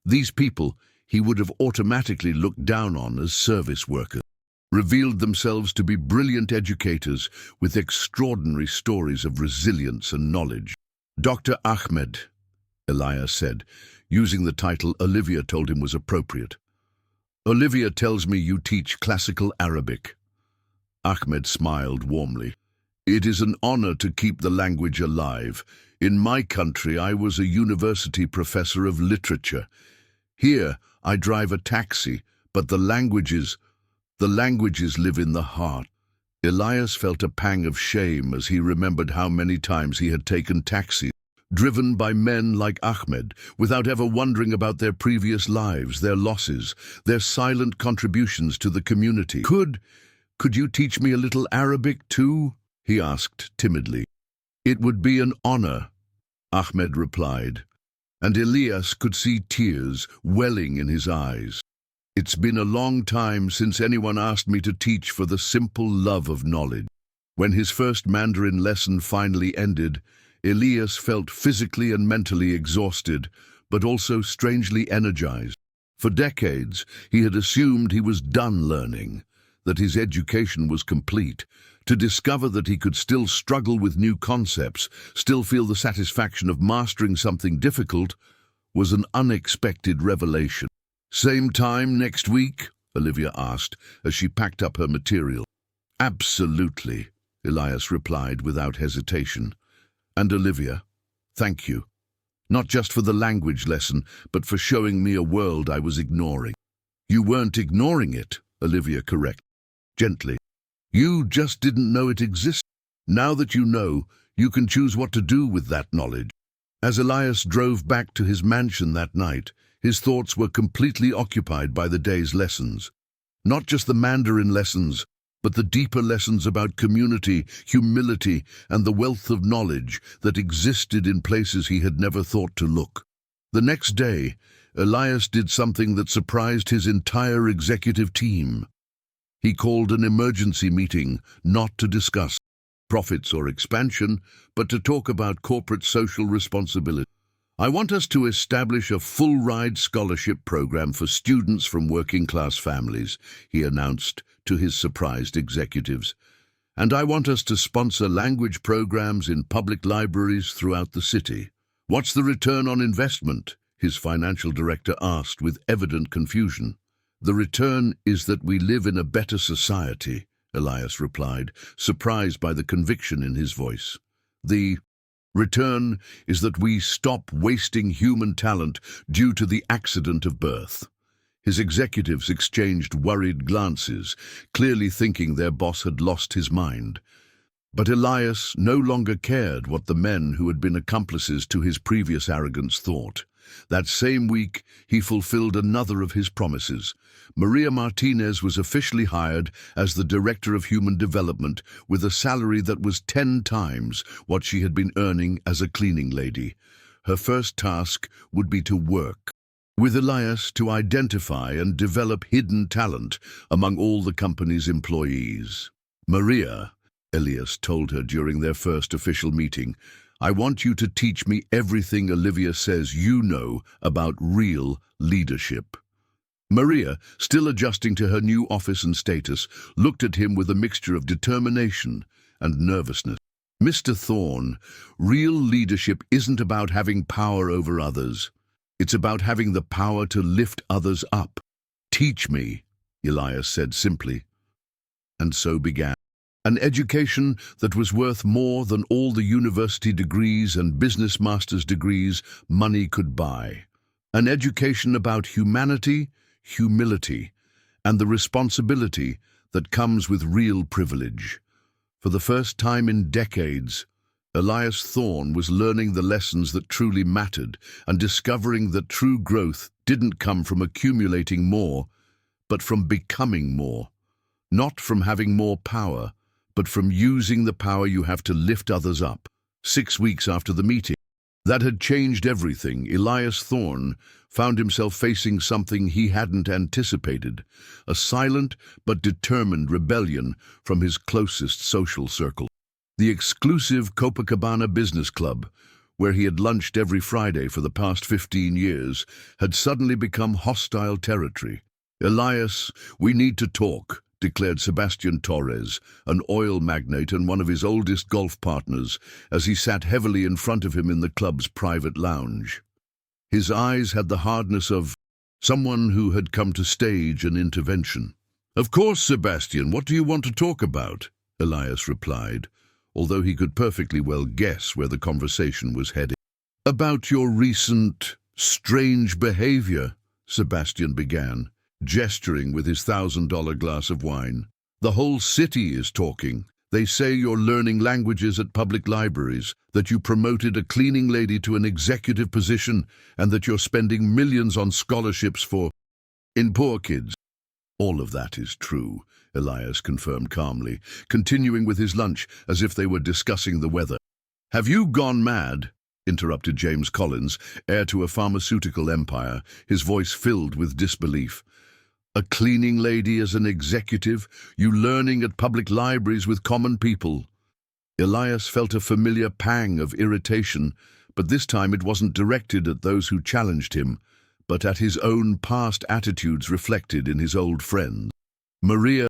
Speaker 1: These people he would have automatically looked down on as service workers revealed themselves to be brilliant educators with extraordinary stories of resilience and knowledge. "Dr. Ahmed," Elias said, using the title Olivia told him was appropriate. "Olivia tells me you teach classical Arabic." Ahmed smiled warmly. "It is an honor to keep the language alive. In my country, I was a university professor of literature. Here, I drive a taxi, but the languages live in the heart. Elias felt a pang of shame as he remembered how many times he had taken taxis, driven by men like Ahmed, without ever wondering about their previous lives, their losses, their silent contributions to the community. Could you teach me a little Arabic too? He asked timidly. It would be an honor, Ahmed replied, and Elias could see tears welling in his eyes. It's been a long time since anyone asked me to teach for the simple love of knowledge. When his first Mandarin lesson finally ended, Elias felt physically and mentally exhausted, but also strangely energized. For decades, he had assumed he was done learning, that his education was complete. To discover that he could still struggle with new concepts, still feel the satisfaction of mastering something difficult, was an unexpected revelation. "Same time next week?" Olivia asked as she packed up her material. "Absolutely," Elias replied without hesitation. "And Olivia, thank you. Not just for the language lesson, but for showing me a world I was ignoring." "You weren't ignoring it," Olivia corrected gently. "You just didn't know it existed. Now that you know, you can choose what to do with that knowledge." As Elias drove back to his mansion that night, his thoughts were completely occupied by the day's lessons. Not just the Mandarin lessons, but the deeper lessons about community, humility, and the wealth of knowledge that existed in places he had never thought to look. The next day, Elias did something that surprised his entire executive team. He called an emergency meeting, not to discuss profits or expansion, but to talk about corporate social responsibility. "I want us to establish a full-ride scholarship program for students from working-class families," he announced to his surprised executives. "And I want us to sponsor language programs in public libraries throughout the city." "What's the return on investment?" his financial director asked with evident confusion. "The return is that we live in a better society," Elias replied, surprised by the conviction in his voice. "The return is that we stop wasting human talent due to the accident of birth." His executives exchanged worried glances, clearly thinking their boss had lost his mind. But Elias no longer cared what the men who had been accomplices to his previous arrogance thought. That same week, he fulfilled another of his promises. Maria Martinez was officially hired as the Director of Human Development with a salary that was 10 times what she had been earning as a cleaning lady. Her first task would be to work with Elias to identify and develop hidden talent among all the company's employees. "Maria," Elias told her during their first official meeting, "I want you to teach me everything Olivia says you know about real leadership." Maria, still adjusting to her new office and status, looked at him with a mixture of determination and nervousness. "Mr. Thorne, real leadership isn't about having power over others. It's about having the power to lift others up." "Teach me," Elias said simply. And so began. An education that was worth more than all the university degrees and business master's degrees money could buy. An education about humanity, humility, and the responsibility that comes with real privilege. For the first time in decades, Elias Thorne was learning the lessons that truly mattered and discovering that true growth didn't come from accumulating more, but from becoming more. Not from having more power, but from using the power you have to lift others up. 6 weeks after the meeting, that had changed everything. Elias Thorne found himself facing something he hadn't anticipated, a silent but determined rebellion from his closest social circle. The exclusive Copacabana Business Club, where he had lunched every Friday for the past 15 years, had suddenly become hostile territory. "Elias, we need to talk," declared Sebastian Torres, an oil magnate and one of his oldest golf partners, as he sat heavily in front of him in the club's private lounge. His eyes had the hardness of someone who had come to stage an intervention. "Of course, Sebastian, what do you want to talk about?" Elias replied, although he could perfectly well guess where the conversation was heading. "About your recent strange behavior," Sebastian began, gesturing with his $1,000 glass of wine. "The whole city is talking. They say you're learning languages at public libraries, that you promoted a cleaning lady to an executive position, and that you're spending millions on scholarships in poor kids." "All of that is true," Elias confirmed calmly, continuing with his lunch as if they were discussing the weather. "Have you gone mad?" interrupted James Collins, heir to a pharmaceutical empire, his voice filled with disbelief. "A cleaning lady as an executive, you learning at public libraries with common people." Elias felt a familiar pang of irritation, but this time it wasn't directed at those who challenged him, but at his own past attitudes reflected in his old friends. "Maria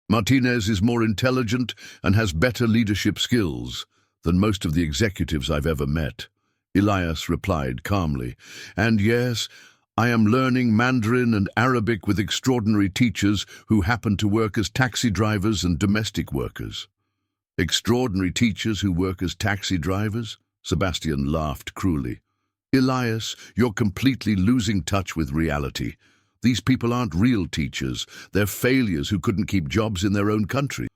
Speaker 1: Martinez is more intelligent and has better leadership skills than most of the executives I've ever met," Elias replied calmly. "And yes, I am learning Mandarin and Arabic with extraordinary teachers who happen to work as taxi drivers and domestic workers." "Extraordinary teachers who work as taxi drivers?" Sebastian laughed cruelly. "Elias, you're completely losing touch with reality. These people aren't real teachers. They're failures who couldn't keep jobs in their own country."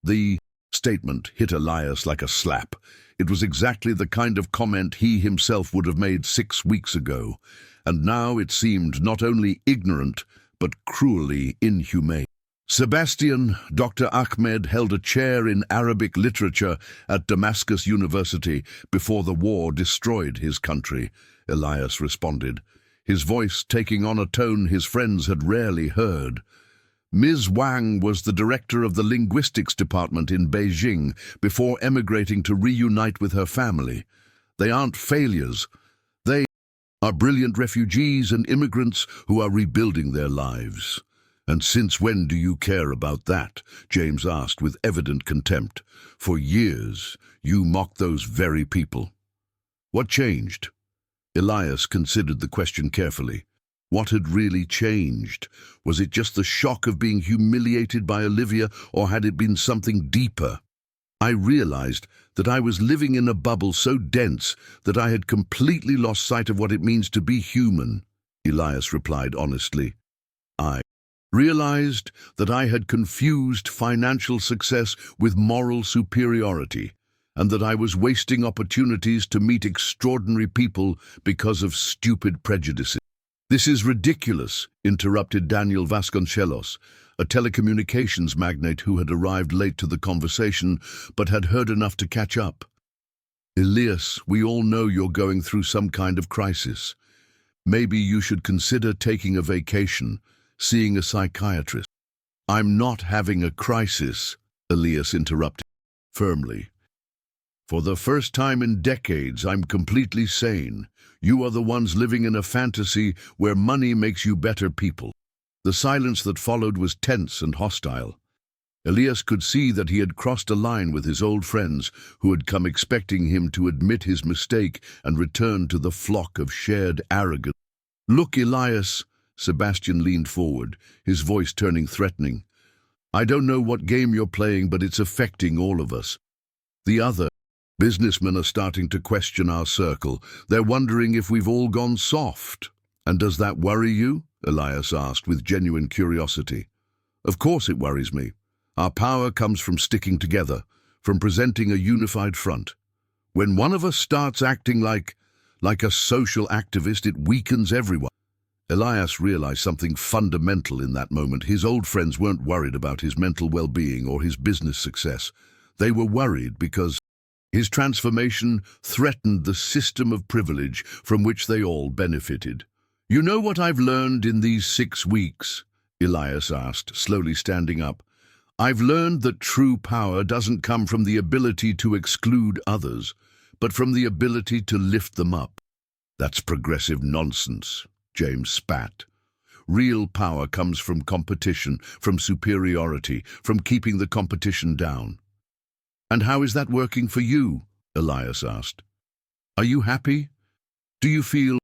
Speaker 1: The statement hit Elias like a slap. It was exactly the kind of comment he himself would have made 6 weeks ago, and now it seemed not only ignorant, but cruelly inhumane. "Sebastian, Dr. Ahmed held a chair in Arabic literature at Damascus University before the war destroyed his country," Elias responded, his voice taking on a tone his friends had rarely heard. "Ms. Wang was the director of the linguistics department in Beijing before emigrating to reunite with her family. They aren't failures. They are brilliant refugees and immigrants who are rebuilding their lives." "And since when do you care about that?" James asked with evident contempt. "For years, you mocked those very people." "What changed?" Elias considered the question carefully. What had really changed? Was it just the shock of being humiliated by Olivia, or had it been something deeper? "I realized that I was living in a bubble so dense that I had completely lost sight of what it means to be human," Elias replied honestly. "I realized that I had confused financial success with moral superiority, and that I was wasting opportunities to meet extraordinary people because of stupid prejudices." "This is ridiculous," interrupted Daniel Vasconcelos, a telecommunications magnate who had arrived late to the conversation but had heard enough to catch up. "Elias, we all know you're going through some kind of crisis. Maybe you should consider taking a vacation, seeing a psychiatrist." "I'm not having a crisis," Elias interrupted firmly. "For the first time in decades, I'm completely sane. You are the ones living in a fantasy where money makes you better people." The silence that followed was tense and hostile. Elias could see that he had crossed a line with his old friends who had come expecting him to admit his mistake and return to the flock of shared arrogance. "Look, Elias," Sebastian leaned forward, his voice turning threatening. "I don't know what game you're playing, but it's affecting all of us. The other businessmen are starting to question our circle. They're wondering if we've all gone soft." "And does that worry you?" Elias asked with genuine curiosity. "Of course it worries me. Our power comes from sticking together, from presenting a unified front. When one of us starts acting like a social activist, it weakens everyone." Elias realized something fundamental in that moment. His old friends weren't worried about his mental well-being or his business success. They were worried because his transformation threatened the system of privilege from which they all benefited. "You know what I've learned in these 6 weeks?" Elias asked, slowly standing up. "I've learned that true power doesn't come from the ability to exclude others, but from the ability to lift them up." "That's progressive nonsense," James spat. "Real power comes from competition, from superiority, from keeping the competition down." "And how is that working for you?" Elias asked. "Are you happy? Do you feel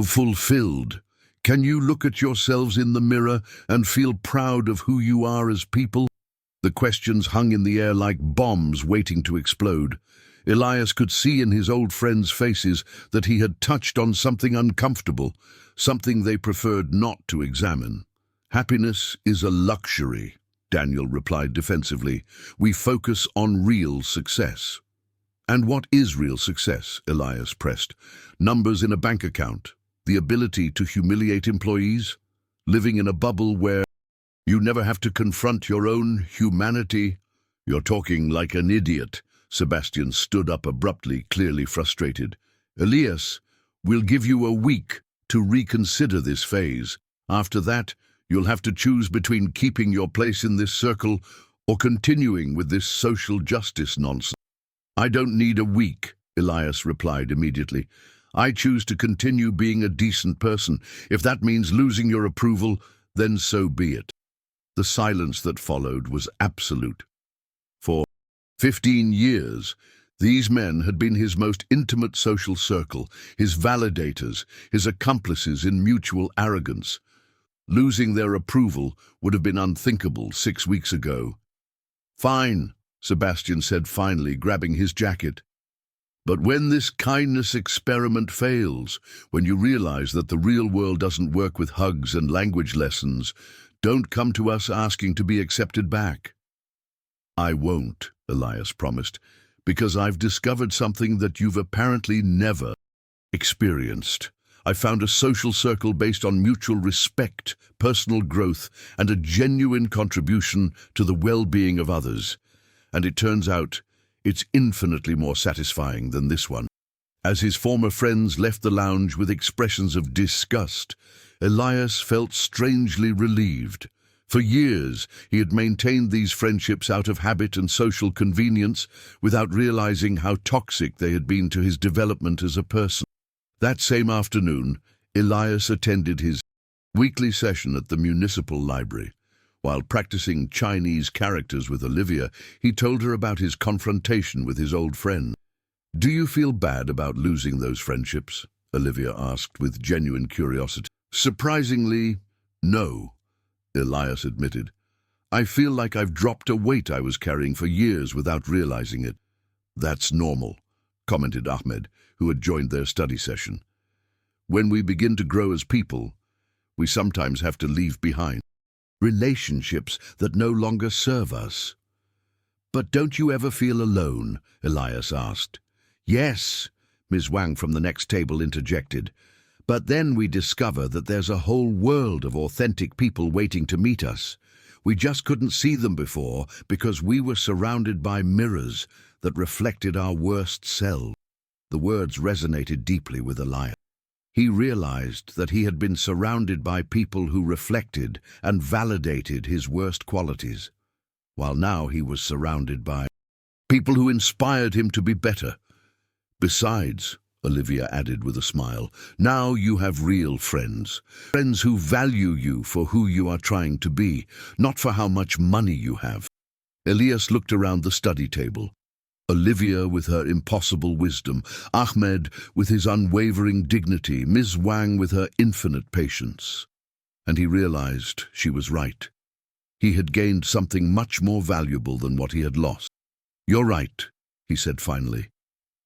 Speaker 1: fulfilled? Can you look at yourselves in the mirror and feel proud of who you are as people?" The questions hung in the air like bombs waiting to explode. Elias could see in his old friends' faces that he had touched on something uncomfortable, something they preferred not to examine. "Happiness is a luxury," Daniel replied defensively. "We focus on real success." "And what is real success?" Elias pressed. "Numbers in a bank account? The ability to humiliate employees? Living in a bubble where you never have to confront your own humanity?" "You're talking like an idiot." Sebastian stood up abruptly, clearly frustrated. "Elias, we'll give you a week to reconsider this phase. After that, you'll have to choose between keeping your place in this circle or continuing with this social justice nonsense." "I don't need a week," Elias replied immediately. "I choose to continue being a decent person. If that means losing your approval, then so be it." The silence that followed was absolute. For 15 years, these men had been his most intimate social circle, his validators, his accomplices in mutual arrogance. Losing their approval would have been unthinkable 6 weeks ago. "Fine," Sebastian said finally, grabbing his jacket. "But when this kindness experiment fails, when you realize that the real world doesn't work with hugs and language lessons, don't come to us asking to be accepted back." "I won't," Elias promised, "because I've discovered something that you've apparently never experienced. I found a social circle based on mutual respect, personal growth, and a genuine contribution to the well-being of others. And it turns out it's infinitely more satisfying than this one." As his former friends left the lounge with expressions of disgust, Elias felt strangely relieved. For years, he had maintained these friendships out of habit and social convenience without realizing how toxic they had been to his development as a person. That same afternoon, Elias attended his weekly session at the municipal library. While practicing Chinese characters with Olivia, he told her about his confrontation with his old friend. "Do you feel bad about losing those friendships?" Olivia asked with genuine curiosity. "Surprisingly, no," Elias admitted. "I feel like I've dropped a weight I was carrying for years without realizing it." "That's normal," commented Ahmed, who had joined their study session. "When we begin to grow as people, we sometimes have to leave behind relationships that no longer serve us." "But don't you ever feel alone?" Elias asked. "Yes," Ms. Wang from the next table interjected. "But then we discover that there's a whole world of authentic people waiting to meet us. We just couldn't see them before because we were surrounded by mirrors that reflected our worst selves." The words resonated deeply with Elias. He realized that he had been surrounded by people who reflected and validated his worst qualities, while now he was surrounded by people who inspired him to be better. "Besides," Olivia added with a smile, "now you have real friends. Friends who value you for who you are trying to be, not for how much money you have." Elias looked around the study table. Olivia with her impossible wisdom, Ahmed with his unwavering dignity, Ms. Wang with her infinite patience. And he realized she was right. He had gained something much more valuable than what he had lost. "You're right," he said finally.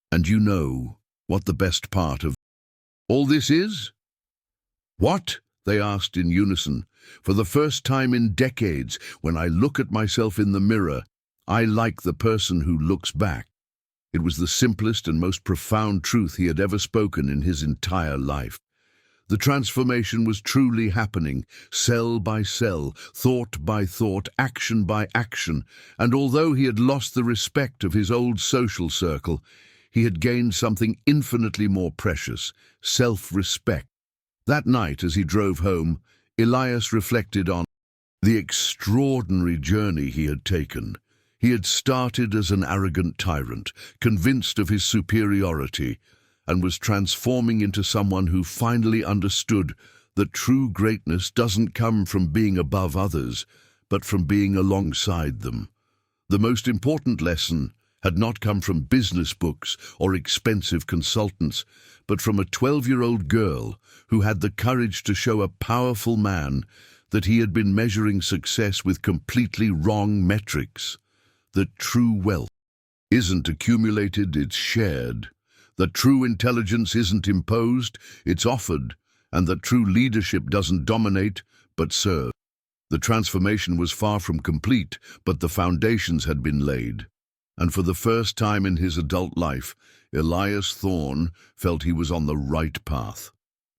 Speaker 1: "And you know what the best part of all this is?" "What?" they asked in unison. "For the first time in decades, when I look at myself in the mirror, I like the person who looks back." It was the simplest and most profound truth he had ever spoken in his entire life. The transformation was truly happening, cell by cell, thought by thought, action by action, and although he had lost the respect of his old social circle, he had gained something infinitely more precious, self-respect. That night, as he drove home, Elias reflected on the extraordinary journey he had taken. He had started as an arrogant tyrant, convinced of his superiority, and was transforming into someone who finally understood that true greatness doesn't come from being above others, but from being alongside them. The most important lesson had not come from business books or expensive consultants, but from a 12-year-old girl who had the courage to show a powerful man that he had been measuring success with completely wrong metrics, that true wealth isn't accumulated, it's shared, that true intelligence isn't imposed, it's offered, and that true leadership doesn't dominate, but serve. The transformation was far from complete, but the foundations had been laid. And for the first time in his adult life, Elias Thorne felt he was on the right path.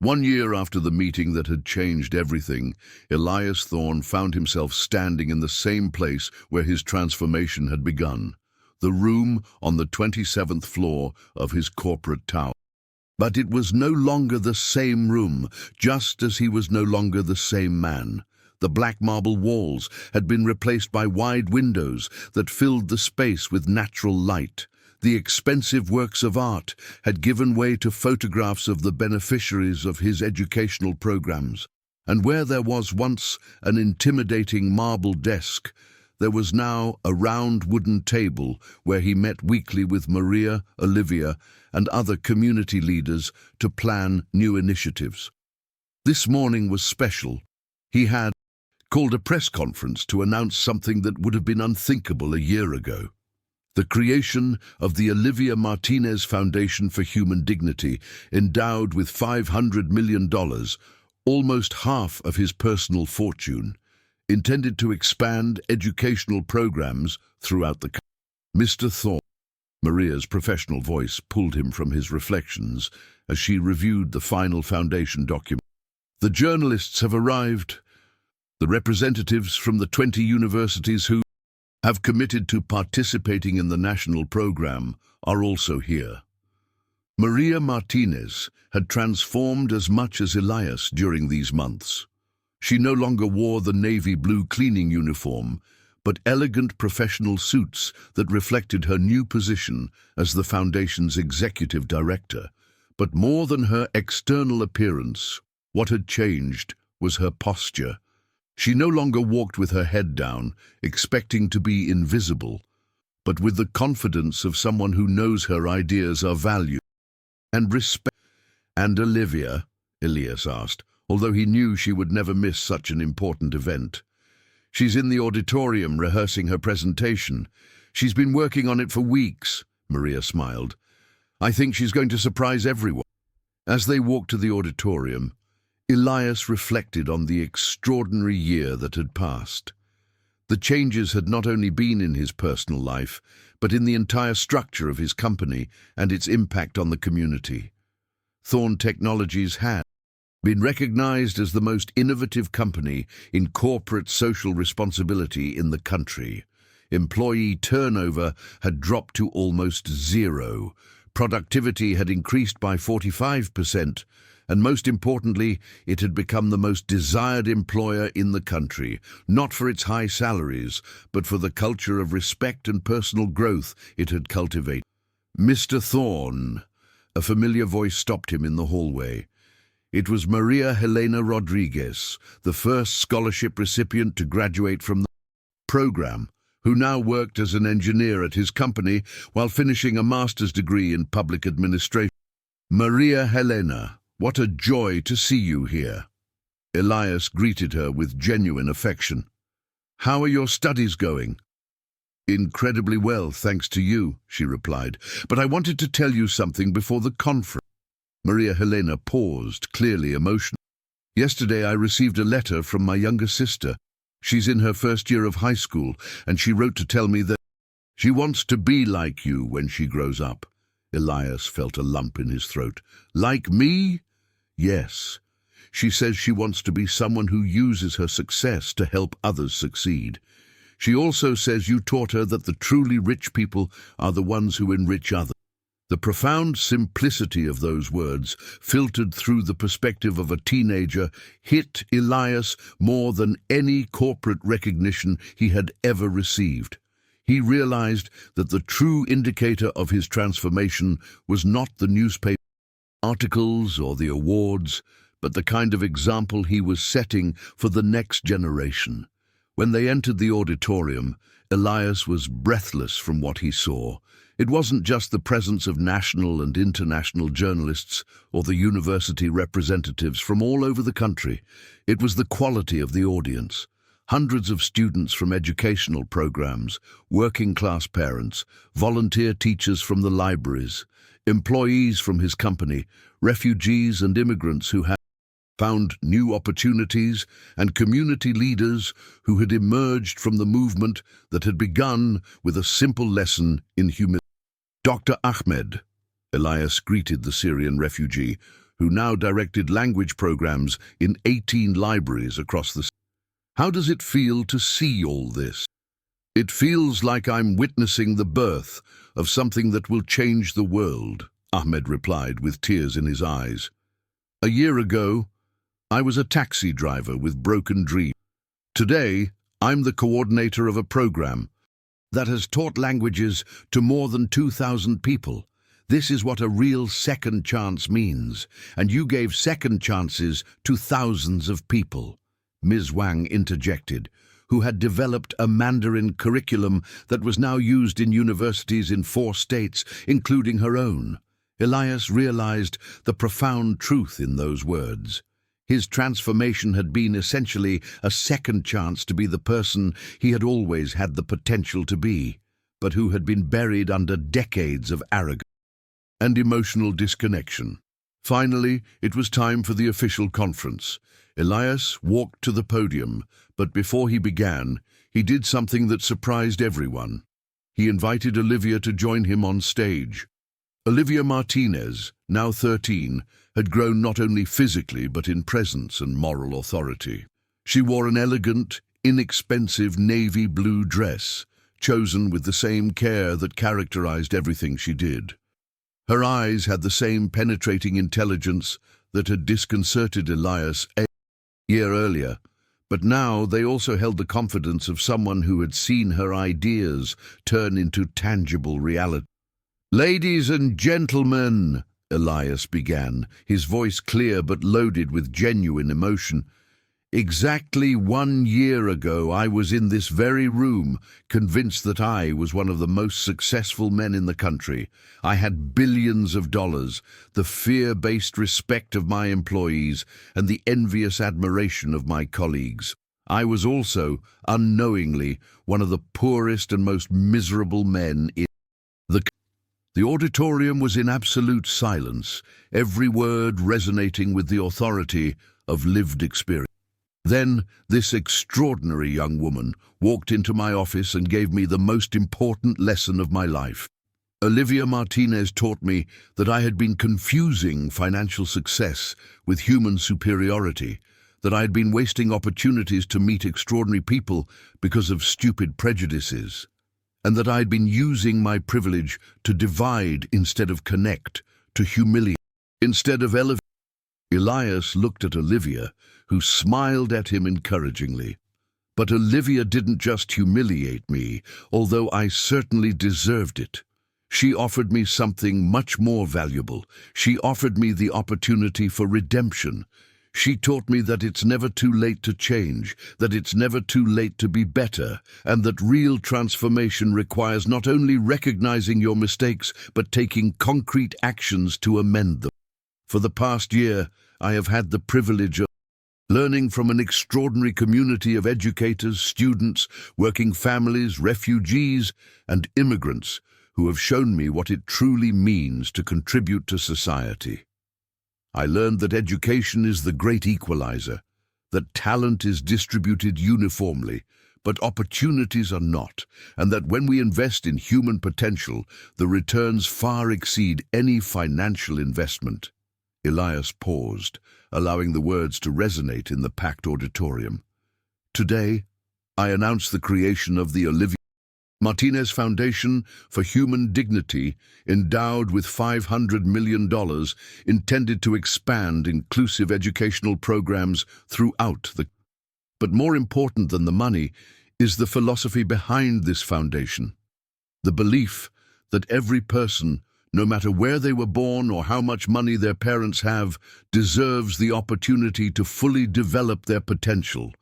Speaker 1: 1 year after the meeting that had changed everything, Elias Thorne found himself standing in the same place where his transformation had begun, the room on the 27th floor of his corporate tower. But it was no longer the same room, just as he was no longer the same man. The black marble walls had been replaced by wide windows that filled the space with natural light. The expensive works of art had given way to photographs of the beneficiaries of his educational programs. And where there was once an intimidating marble desk, there was now a round wooden table where he met weekly with Maria, Olivia, and other community leaders to plan new initiatives. This morning was special. He had called a press conference to announce something that would have been unthinkable a year ago. The creation of the Olivia Martinez Foundation for Human Dignity, endowed with $500 million, almost half of his personal fortune, intended to expand educational programs throughout the country. Mr. Thorne, Maria's professional voice pulled him from his reflections as she reviewed the final foundation document. The journalists have arrived. The representatives from the 20 universities who have committed to participating in the national program are also here. Maria Martinez had transformed as much as Elias during these months. She no longer wore the navy blue cleaning uniform, but elegant professional suits that reflected her new position as the foundation's executive director. But more than her external appearance, what had changed was her posture. She no longer walked with her head down, expecting to be invisible, but with the confidence of someone who knows her ideas are valued and respected. And Olivia, Elias asked, although he knew she would never miss such an important event. She's in the auditorium rehearsing her presentation. She's been working on it for weeks, Maria smiled. I think she's going to surprise everyone. As they walked to the auditorium, Elias reflected on the extraordinary year that had passed. The changes had not only been in his personal life, but in the entire structure of his company and its impact on the community. Thorne Technologies had been recognized as the most innovative company in corporate social responsibility in the country. Employee turnover had dropped to almost zero. Productivity had increased by 45%, and most importantly, it had become the most desired employer in the country, not for its high salaries, but for the culture of respect and personal growth it had cultivated. Mr. Thorne, a familiar voice stopped him in the hallway. It was Maria Helena Rodriguez, the first scholarship recipient to graduate from the program, who now worked as an engineer at his company while finishing a master's degree in public administration. Maria Helena, what a joy to see you here. Elias greeted her with genuine affection. How are your studies going? Incredibly well, thanks to you, she replied. But I wanted to tell you something before the conference. Maria Helena paused, clearly emotional. Yesterday I received a letter from my younger sister. She's in her first year of high school, and she wrote to tell me that she wants to be like you when she grows up. Elias felt a lump in his throat. Like me? Yes. She says she wants to be someone who uses her success to help others succeed. She also says you taught her that the truly rich people are the ones who enrich others. The profound simplicity of those words, filtered through the perspective of a teenager, hit Elias more than any corporate recognition he had ever received. He realized that the true indicator of his transformation was not the newspaper articles or the awards, but the kind of example he was setting for the next generation. When they entered the auditorium, Elias was breathless from what he saw. It wasn't just the presence of national and international journalists or the university representatives from all over the country. It was the quality of the audience. Hundreds of students from educational programs, working-class parents, volunteer teachers from the libraries, employees from his company, refugees and immigrants who had found new opportunities, and community leaders who had emerged from the movement that had begun with a simple lesson in humility. Dr. Ahmed, Elias greeted the Syrian refugee, who now directed language programs in 18 libraries across the city. How does it feel to see all this? It feels like I'm witnessing the birth of something that will change the world, Ahmed replied with tears in his eyes. A year ago, I was a taxi driver with broken dreams. Today, I'm the coordinator of a program that has taught languages to more than 2,000 people. This is what a real second chance means, and you gave second chances to thousands of people, Ms. Wang interjected, who had developed a Mandarin curriculum that was now used in universities in 4 states, including her own. Elias realized the profound truth in those words. His transformation had been essentially a second chance to be the person he had always had the potential to be, but who had been buried under decades of arrogance and emotional disconnection. Finally, it was time for the official conference. Elias walked to the podium, but before he began, he did something that surprised everyone. He invited Olivia to join him on stage. Olivia Martinez, now 13, had grown not only physically but in presence and moral authority. She wore an elegant, inexpensive navy blue dress, chosen with the same care that characterized everything she did. Her eyes had the same penetrating intelligence that had disconcerted Elias a year earlier, but now they also held the confidence of someone who had seen her ideas turn into tangible reality. "Ladies and gentlemen," Elias began, his voice clear but loaded with genuine emotion. "Exactly 1 year ago, I was in this very room, convinced that I was one of the most successful men in the country. I had billions of dollars, the fear-based respect of my employees, and the envious admiration of my colleagues. I was also, unknowingly, one of the poorest and most miserable men in the auditorium was in absolute silence, every word resonating with the authority of lived experience. Then this extraordinary young woman walked into my office and gave me the most important lesson of my life. Olivia Martinez taught me that I had been confusing financial success with human superiority, that I had been wasting opportunities to meet extraordinary people because of stupid prejudices, and that I had been using my privilege to divide instead of connect, to humiliate instead of elevate. Elias looked at Olivia, who smiled at him encouragingly. But Olivia didn't just humiliate me, although I certainly deserved it. She offered me something much more valuable. She offered me the opportunity for redemption. She taught me that it's never too late to change, that it's never too late to be better, and that real transformation requires not only recognizing your mistakes, but taking concrete actions to amend them. For the past year, I have had the privilege of learning from an extraordinary community of educators, students, working families, refugees, and immigrants who have shown me what it truly means to contribute to society. I learned that education is the great equalizer, that talent is distributed uniformly, but opportunities are not, and that when we invest in human potential, the returns far exceed any financial investment. Elias paused, allowing the words to resonate in the packed auditorium. Today, I announce the creation of the Olivia Martinez Foundation for Human Dignity, endowed with $500 million, intended to expand inclusive educational programs throughout the. But more important than the money is the philosophy behind this foundation. The belief that every person, no matter where they were born or how much money their parents have, deserves the opportunity to fully develop their potential.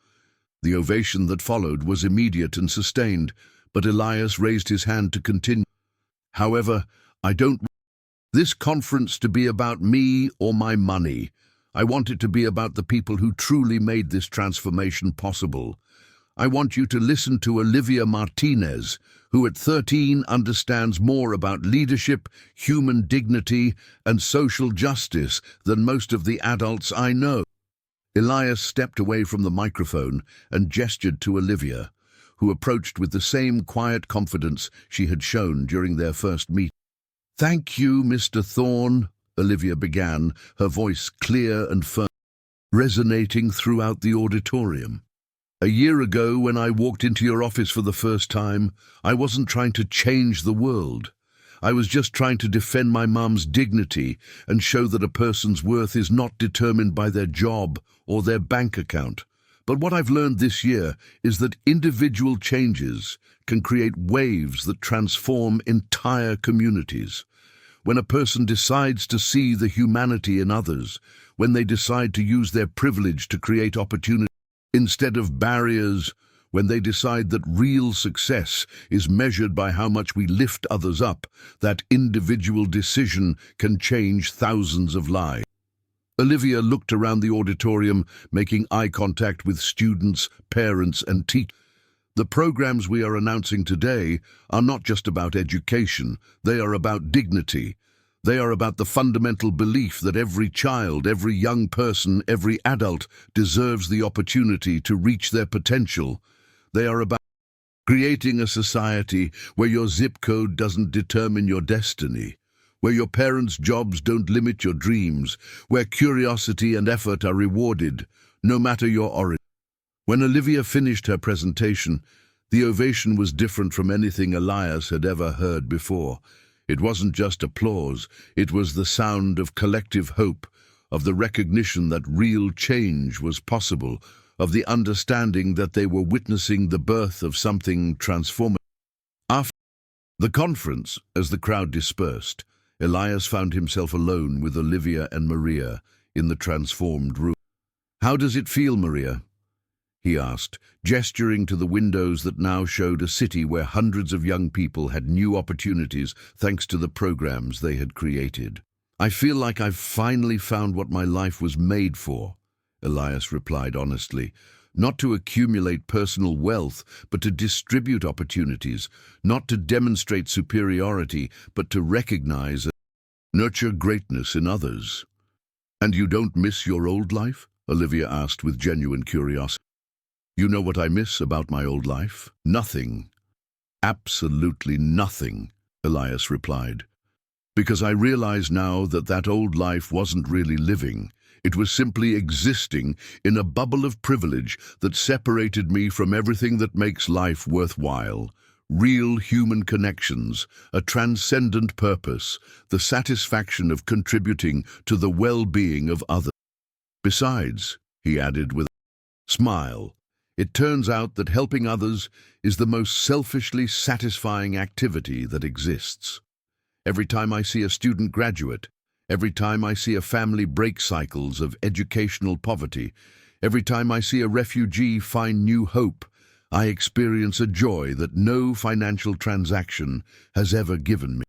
Speaker 1: The ovation that followed was immediate and sustained, but Elias raised his hand to continue. However, I don't want this conference to be about me or my money. I want it to be about the people who truly made this transformation possible. I want you to listen to Olivia Martinez, who at 13 understands more about leadership, human dignity, and social justice than most of the adults I know. Elias stepped away from the microphone and gestured to Olivia, who approached with the same quiet confidence she had shown during their first meeting. "Thank you, Mr. Thorne," Olivia began, her voice clear and firm, resonating throughout the auditorium. "A year ago, when I walked into your office for the first time, I wasn't trying to change the world. I was just trying to defend my mum's dignity and show that a person's worth is not determined by their job or their bank account. But what I've learned this year is that individual changes can create waves that transform entire communities. When a person decides to see the humanity in others, when they decide to use their privilege to create opportunity instead of barriers, when they decide that real success is measured by how much we lift others up, that individual decision can change thousands of lives." Olivia looked around the auditorium, making eye contact with students, parents, and teachers. "The programs we are announcing today are not just about education, they are about dignity. They are about the fundamental belief that every child, every young person, every adult deserves the opportunity to reach their potential. They are about creating a society where your zip code doesn't determine your destiny, where your parents' jobs don't limit your dreams, where curiosity and effort are rewarded, no matter your origin." When Olivia finished her presentation, the ovation was different from anything Elias had ever heard before. It wasn't just applause, it was the sound of collective hope, of the recognition that real change was possible, of the understanding that they were witnessing the birth of something transformative. After the conference, as the crowd dispersed, Elias found himself alone with Olivia and Maria in the transformed room. "How does it feel, Maria?" he asked, gesturing to the windows that now showed a city where hundreds of young people had new opportunities thanks to the programs they had created. "I feel like I've finally found what my life was made for," Elias replied honestly. "Not to accumulate personal wealth, but to distribute opportunities, not to demonstrate superiority, but to recognize and nurture greatness in others." "And you don't miss your old life?" Olivia asked with genuine curiosity. "You know what I miss about my old life?" "Nothing. Absolutely nothing," Elias replied. "Because I realize now that that old life wasn't really living. It was simply existing in a bubble of privilege that separated me from everything that makes life worthwhile. Real human connections, a transcendent purpose, the satisfaction of contributing to the well-being of others. Besides," he added with a smile, "it turns out that helping others is the most selfishly satisfying activity that exists. Every time I see a student graduate, every time I see a family break cycles of educational poverty, every time I see a refugee find new hope, I experience a joy that no financial transaction has ever given me."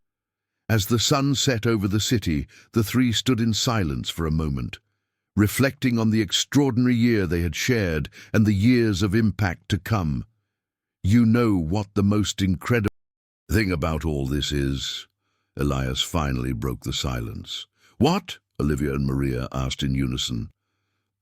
Speaker 1: As the sun set over the city, the three stood in silence for a moment, reflecting on the extraordinary year they had shared and the years of impact to come. "You know what the most incredible thing about all this is?" Elias finally broke the silence. "What?" Olivia and Maria asked in unison.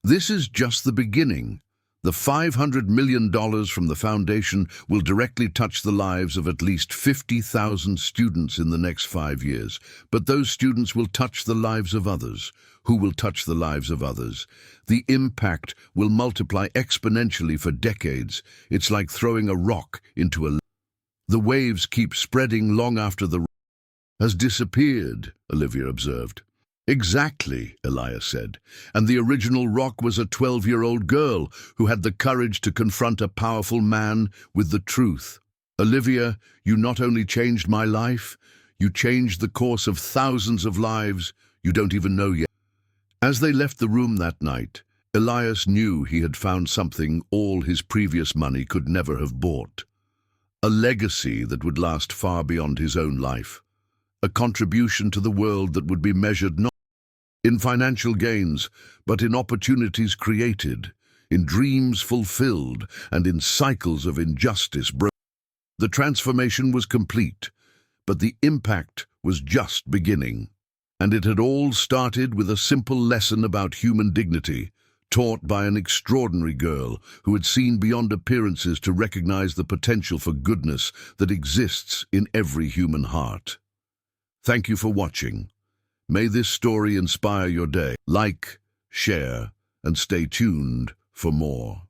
Speaker 1: "This is just the beginning. The $500 million from the foundation will directly touch the lives of at least 50,000 students in the next 5 years. But those students will touch the lives of others, who will touch the lives of others. The impact will multiply exponentially for decades. It's like throwing a rock into a lake. The waves keep spreading long after the rock has disappeared," Olivia observed. "Exactly," Elias said. "And the original rock was a 12-year-old girl who had the courage to confront a powerful man with the truth. Olivia, you not only changed my life, you changed the course of thousands of lives you don't even know yet." As they left the room that night, Elias knew he had found something all his previous money could never have bought. A legacy that would last far beyond his own life. A contribution to the world that would be measured not in financial gains, but in opportunities created, in dreams fulfilled, and in cycles of injustice broken. The transformation was complete, but the impact was just beginning. And it had all started with a simple lesson about human dignity, taught by an extraordinary girl who had seen beyond appearances to recognize the potential for goodness that exists in every human heart. Thank you for watching. May this story inspire your day. Like, share, and stay tuned for more.